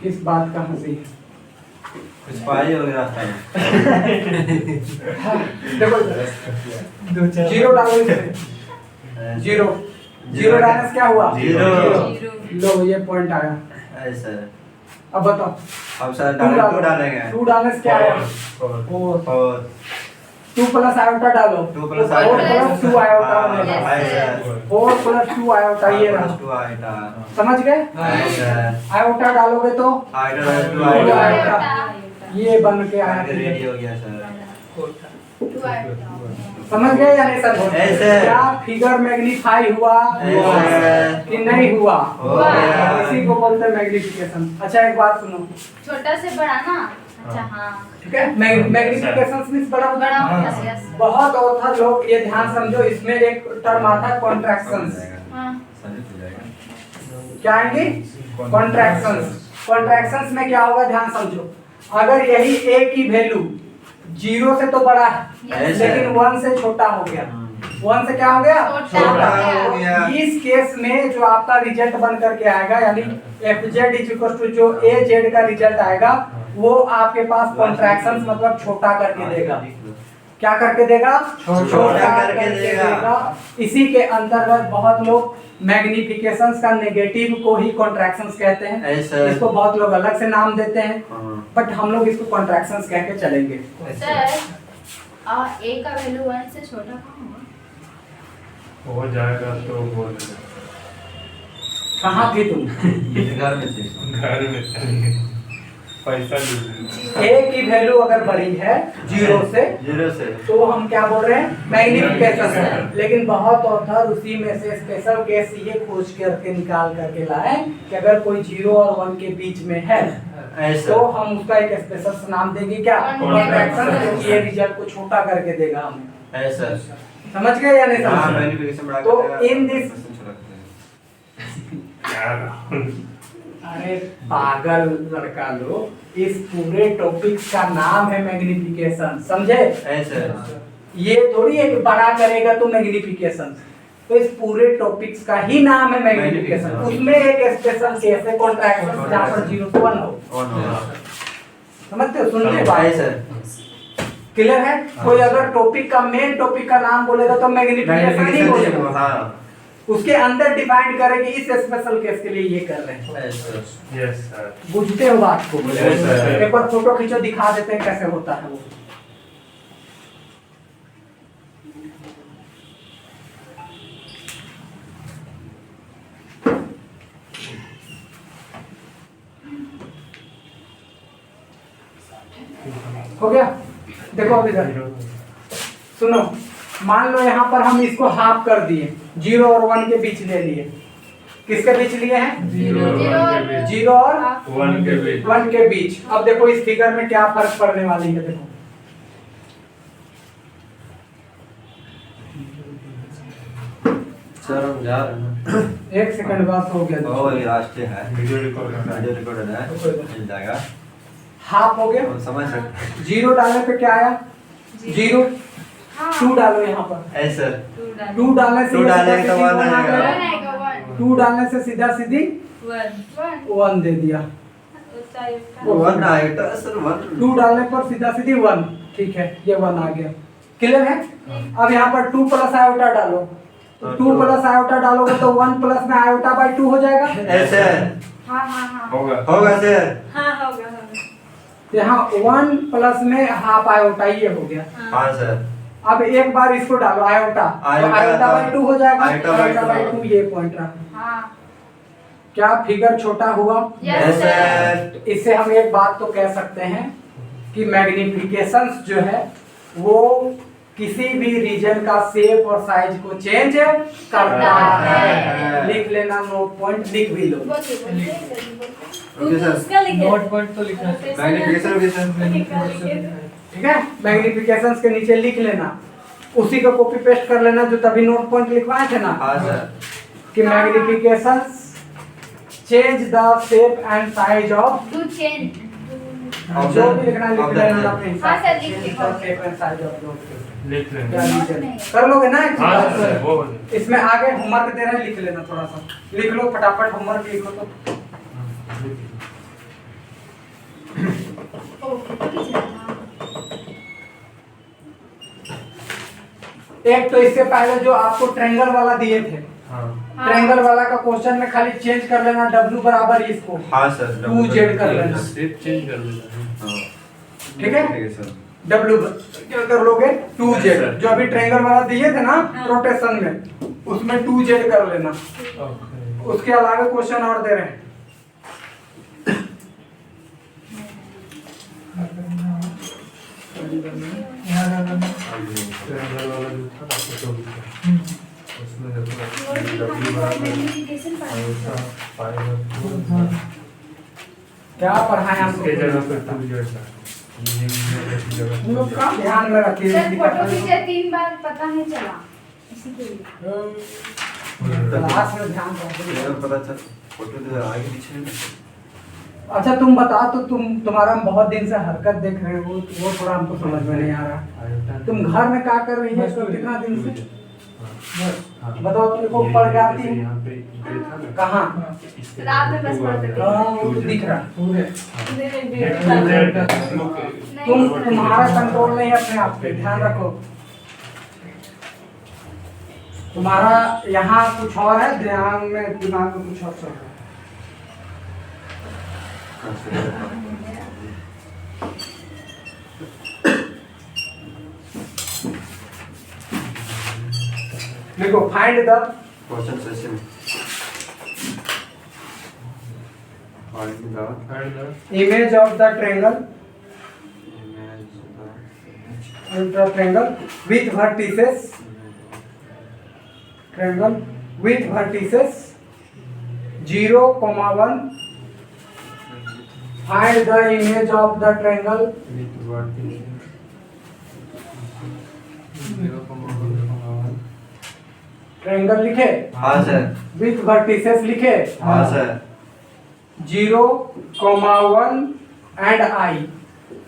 किस बात का हंसी है? कुछ पाई हो गया रास्ता में। देखो 0 डालो इसमें, 0 डालने से क्या हुआ? 0। लो ये पॉइंट आया। Yes sir. अब बताओ, अब सर 2 डालेंगे। 2 डालने से क्या आया? 4। 2 प्लस आयोटा डालो, 2 प्लस 4 प्लस 2 आयोटा हाँ, बनेगा। Yes sir. 4 प्लस 2 आयोटा ये रहा। 2 आइटा। समझ गए? Yes sir. आयोटा डालोगे तो आइटा 2 2 आइटा। आयोटा ये बन के आया। रेडी हो गया सर। टू आया। समझ गए या नहीं समझ? ऐसे। क्या फिगर मैग्नीफाई हुआ ऐसे। कि नहीं हुआ? हो गया। इसी को बोलते हैं मैग्निफिकेशन। अच्छा एक बात सुनो, छोटा से बड़ा ना। अच्छा हाँ। ठीक है, मैग्निफिकेशन मींस बड़ा बड़ा होना। होना, yes। बहुत ऑथर लोग ये ध्यान समझो, इसमें एक टर्म आता है कॉन्ट्रैक्शंस। हाँ। क्या आएंगे? कॉन्ट्रैक्शंस। कॉन्ट्रैक्शंस में क्या होगा ध्यान समझो, अगर यही a की वैल्यू 0 से तो बड़ा है Yes, लेकिन sir। 1 से छोटा हो गया, 1 से क्या हो गया? छोटा हो गया। इस केस में जो आपका रिजल्ट बन करके आएगा, यानी fz = जो az का रिजल्ट आएगा, वो आपके पास कॉन्ट्रैक्शंस मतलब छोटा करके देगा। क्या करके देगा? छोटा करके देगा। इसी के अंतर्गत बहुत लोग मैग्निफिकेशंस का नेगेटिव को ही कॉन्ट्रैक्शंस कहते हैं। ऐसा। इसको बहुत लोग अलग से नाम देते हैं, हाँ। बट हम लोग इसको कॉन्ट्रैक्शंस कह के चलेंगे। सर a का वैल्यू 1 से छोटा कहाँ होगा? हो जाएगा तो बोल देना। कहाँ थी तुम? घर में थी। घर में पैसा दे a की वैल्यू अगर बड़ी है 0 से 0 से तो हम क्या बोल रहे हैं? मैग्निफिकेशन है। लेकिन बहुत ऑथर उसी में से स्पेशल केस ये खोज करके निकाल करके लाए कि अगर कोई 0 और 1 के बीच में है ऐसा। तो हम उसका एक स्पेशल नाम देंगे, क्या? कॉन्ट्रैक्शन, क्योंकि ये रिजल्ट को छोटा करके देगा हमें। ऐसा। समझ गए या नहीं हाँ, समझ? मैग्निफिकेशन बढ़ा तो के in this- यार अरे पागल लड़का लोग, इस पूरे टॉपिक्स का नाम है मैग्निफिकेशन, समझे? ऐसा। ये थोड़ी है कि बड़ा करेगा तो मैग्निफिकेशन, तो इस पूरे टॉपिक्स का ही नाम है मैग्निफिकेशन। उसमें एक स्पेशल केस है कॉन्ट्रैक्शन, जहाँ पर 0 से 1 हो। ऑन हो। समझते हो? सुनते बात? ऐसा। क्लियर है? कोई अगर टॉपिक का मेन टॉपिक का नाम बोलेगा तो मैग्निफिकेशन ही बोलेगा। हाँ। उसके अंदर डिफाइन करेंगे इस स्पेशल केस के लिए ये कर रहे हैं। ऐसा। Yes sir. बुझते हो बात को? Yes, sir। एक बार फोटो खींचो, दिखा देते हैं कैसे होता है वो। हो गया? देखो अब इधर सुनो, मान लो यहाँ पर हम इसको हाफ कर दिए, 0 और 1 के बीच ले लिए। किसके बीच लिए हैं? 0 और 1 के बीच। 1 के बीच। अब देखो इस फिगर में क्या फर्क पड़ने वाली है, देखो सर हम जा रहे हैं। 1 सेकंड बाद हो गया। वो वाली रास्ते है। वीडियो रिकॉर्ड वीडियो रिकॉर्डर है, मिल जाएगा। हाफ हो गया। हम समझ सकते 0 डालने पे क्या आया? 0। हाँ। 2 डालो यहाँ पर, हैं। ऐसा। 2 डालने से 2 डालने सीधा तो सीधी 1 1 आ आएगा। गया। 2 डालने से सीधा सीधी 1 दे दिया। 1 आएगा सर 1। 2 डालने पर सीधा सीधी 1, ठीक है, ये 1 आ गया। क्लियर है? अब यहाँ पर 2 प्लस आयोटा डालो, तो 2 प्लस आयोटा डालोगे तो 1 प्लस में आयोटा बाई 2 हो जाएगा। ऐसे। हाँ हाँ हाँ। होगा सर। हाँ होगा होगा। यहाँ 1 प्लस में हाफ आयोटा, ये हो गया। हाँ सर। अब एक बार इसको डालो आयोटा, तो आयोटा बाई 2 हो जाएगा। आयोटा बाई आयोटा बाई 2 2 ये पॉइंट रहा। हाँ। क्या फिगर छोटा हुआ? Yes sir. इससे हम एक बात तो कह सकते हैं कि मैग्निफिकेशंस जो है वो किसी भी रीजन का शेप और साइज को चेंज करता है। लिख लेना, नोट पॉइंट लिख भी लो। Okay sir. नोट पॉइंट तो लिखना है। मैग्निफिकेशन भी सर। ठीक है, मैग्निफिकेशंस के नीचे लिख लेना, उसी को कॉपी पेस्ट कर लेना जो तभी नोट पॉइंट लिखवाए थे ना, हाँ सर। कि magnifications change the shape and size of, Do change. जो भी लिखना है लिख Of the लेना shape। अपने हाँ हिसाब सर, से। लिख Change लिखो। the shape and size of those। लिख लेंगे। क्या नीचे कर लोगे ना? एक हाँ बात सर, तो वो है। इसमें आगे होमवर्क दे रहे हैं, लिख लेना, थोड़ा सा लिख लो, फटाफट होमवर्क लिखो। तो एक तो इससे पहले जो आपको ट्रायंगल वाला दिए थे, हाँ ट्रायंगल वाला का क्वेश्चन में खाली चेंज कर लेना, W बराबर इसको हाँ सर। 2Z कर लेना। सिर्फ चेंज कर देना। हाँ। ठीक है? ठीक है सर। W क्या कर लोगे? 2Z। Yes, sir। जो अभी ट्रायंगल वाला दिए थे ना रोटेशन में, उसमें 2Z कर लेना। ओके। उसके अलावा क्वेश्चन और दे रहे हैं। यहाँ ट्रायंगल वाला जो था ना फोटो भी था, उसमें देखो W बराबर मल्टीप्लिकेशन आयोटा पाई बाय 2 क्या पढ़ाएं हमको? इसके जगह पे 2z था, ये की जगह तुम लोग का ध्यान में रखिए। सर फोटो खींचे 3 बार पता नहीं चला इसी के लिए। क्लास में ध्यान रखिए। ये पता चल फोटो तो आगे पीछे नहीं। अच्छा तुम बताओ तो तुम्हारा हम बहुत दिन से हरकत देख रहे हो, तो वो थोड़ा हमको समझ में नहीं आ रहा। तुम घर में क्या कर रही है इसको कितना दिन से? बताओ तुम को पढ़ के आती है? यहाँ पे ये था ना, कहाँ? रात में बस पढ़ते थे। हाँ, वो तो दिख रहा। नहीं, तुम्हारा कंट्रोल नहीं है अपने आप पे, ध्यान रखो। तुम्हारा यहाँ कुछ और है, ध्यान में दिमाग में कुछ और चल रहा है। देखो find the question session image of the triangle with vertices triangle with vertices 0, 1. Find the image of the triangle. Triangle लिखे? हाँ सर। विथ वर्टिसेस लिखे? हाँ सर। 0, 1 एंड I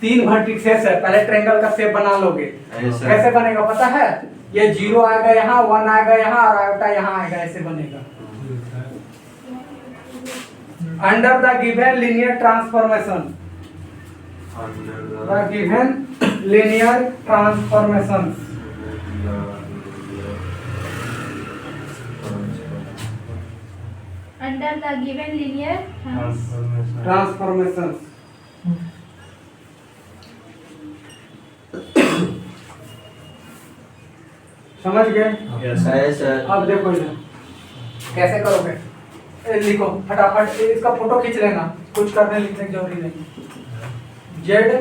3 वर्टिसेस है। पहले ट्रायंगल का शेप बना लोगे। कैसे बनेगा पता है? ये 0 आएगा यहाँ, 1 आएगा यहाँ और आयोटा यहाँ आएगा, ऐसे बनेगा। Under the given linear transformation, the given linear transformation under the given linear transformation समझ गए? Yes sir. अब देखो इधर कैसे करोगे, लिखो फटाफट, इसका फोटो खींच लेना, कुछ करने लिखने की जरूरी नहीं। जेड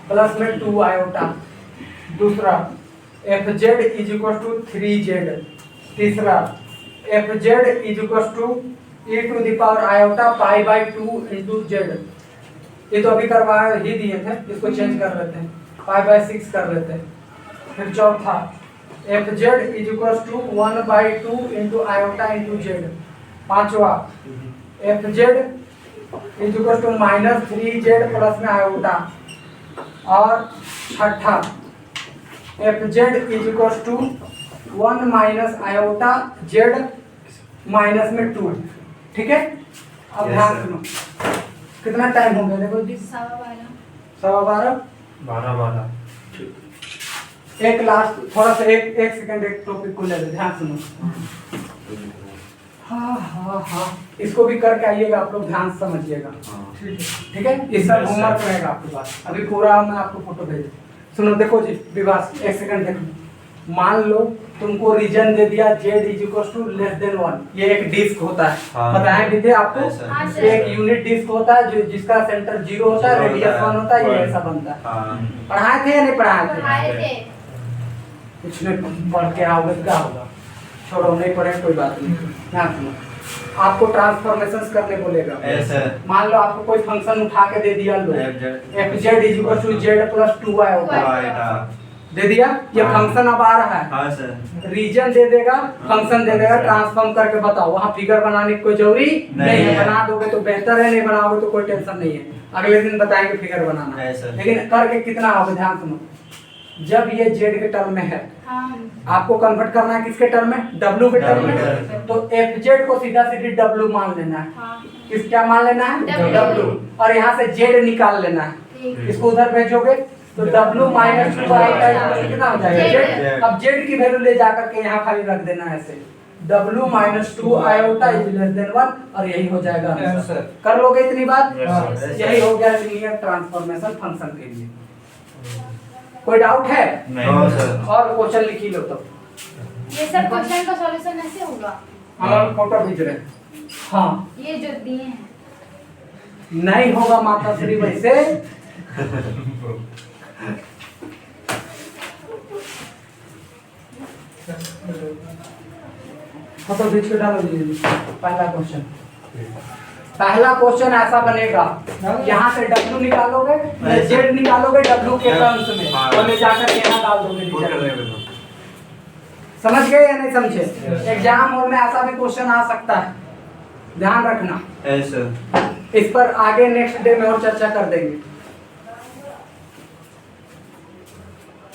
प्लस में 2 आयोटा, दूसरा f Z is equal to 3z, तीसरा f Z is equal to e to the power iota pi by 2 into z. ये तो अभी करवा ही दिए थे, इसको चेंज कर लेते हैं, पाई बाय 6 कर लेते हैं। फिर चौथा F Z is equal to 1 by 2 into iota into Z. पांचवा F Z is equal to -3z plus में आयोटा। और छठा F Z is equal to 1 minus iota Z minus में 2। ठीक है? अब ध्यान सुनो, कितना टाइम हो गया देखो जी? 12:15। 12:15। 12 एक लास्ट थोड़ा सा एक सेकंड एक टॉपिक को ले लो, ध्यान सुनो। हाँ इसको भी करके आइएगा आप लोग, ध्यान से समझिएगा। ठीक है? ये सब होमवर्क रहेगा आपके पास। अभी पूरा मैं आपको फोटो भेज, सुनो देखो जी विवास, एक सेकंड देखो। मान लो तुमको रीजन दे दिया z is equal to less than 1। ये एक डिस्क होता है, बताएं विद्य आपको? एक यूनिट डिस्क होता है जो जिसका सेंटर 0 होता है, रेडियस 1 होता है, ये ऐसा बनता है। पढ़ाए थे या नहीं पढ़ाए थे? कुछ नहीं पढ़ के आओगे तो क्या होगा? छोड़ो, नहीं पढ़े कोई बात नहीं। ध्यान सुनो, आपको ट्रांसफॉर्मेशंस करने बोलेगा। मान लो आपको कोई फंक्शन उठा के दे दिया, लो F Z is equal to Z plus 2 iota दे दिया। ये फंक्शन अब आ रहा है। हाँ सर। रीजन दे देगा, फंक्शन दे देगा, ट्रांसफॉर्म करके बताओ। वहाँ फिगर बनाने की कोई जरूरी नहीं है। बना दोगे तो बेहतर है, नहीं बनाओगे तो कोई टेंशन नहीं है, अगले दिन बताएंगे फिगर बनाना। लेकिन करके कितना होगा ध्यान सुनो। जब ये जेड के टर्म में है, आपको कन्वर्ट करना है किसके टर्म में? डब्ल्यू के टर्म में। तो एफ जेड को सीधा सीधी डब्ल्यू मान लेना है। किस क्या मान लेना है? डब्ल्यू। और यहाँ से जेड निकाल लेना है, इसको उधर भेजोगे तो W माइनस 2 आएगा, कितना हो जाएगा? जेड। अब जेड की वैल्यू ले जाकर के यहाँ खाली रख देना है ऐसे, W minus 2 iota is less than 1, और यही हो जाएगा आंसर। कर लोगे इतनी बात? यही हो गया लीनियर ट्रांसफॉर्मेशन फंक्शन के लिए। कोई डाउट है? नहीं सर। और क्वेश्चन लिख ही लो तो। ये सब क्वेश्चन का सॉल्यूशन ऐसे होगा? हम फोटो भेज रहे हैं। हाँ ये जो दिए हैं नहीं होगा माता श्री वैसे। हाँ तो बीच पे डालो जी। पहला क्वेश्चन ऐसा बनेगा, यहाँ से W निकालोगे, Z निकालोगे W के टर्म्स में और ले जाकर यहाँ डाल दोगे नीचे। समझ गए या नहीं समझे? एग्जाम और में ऐसा भी क्वेश्चन आ सकता है, ध्यान रखना। ऐसे इस पर आगे नेक्स्ट डे में और चर्चा कर देंगे।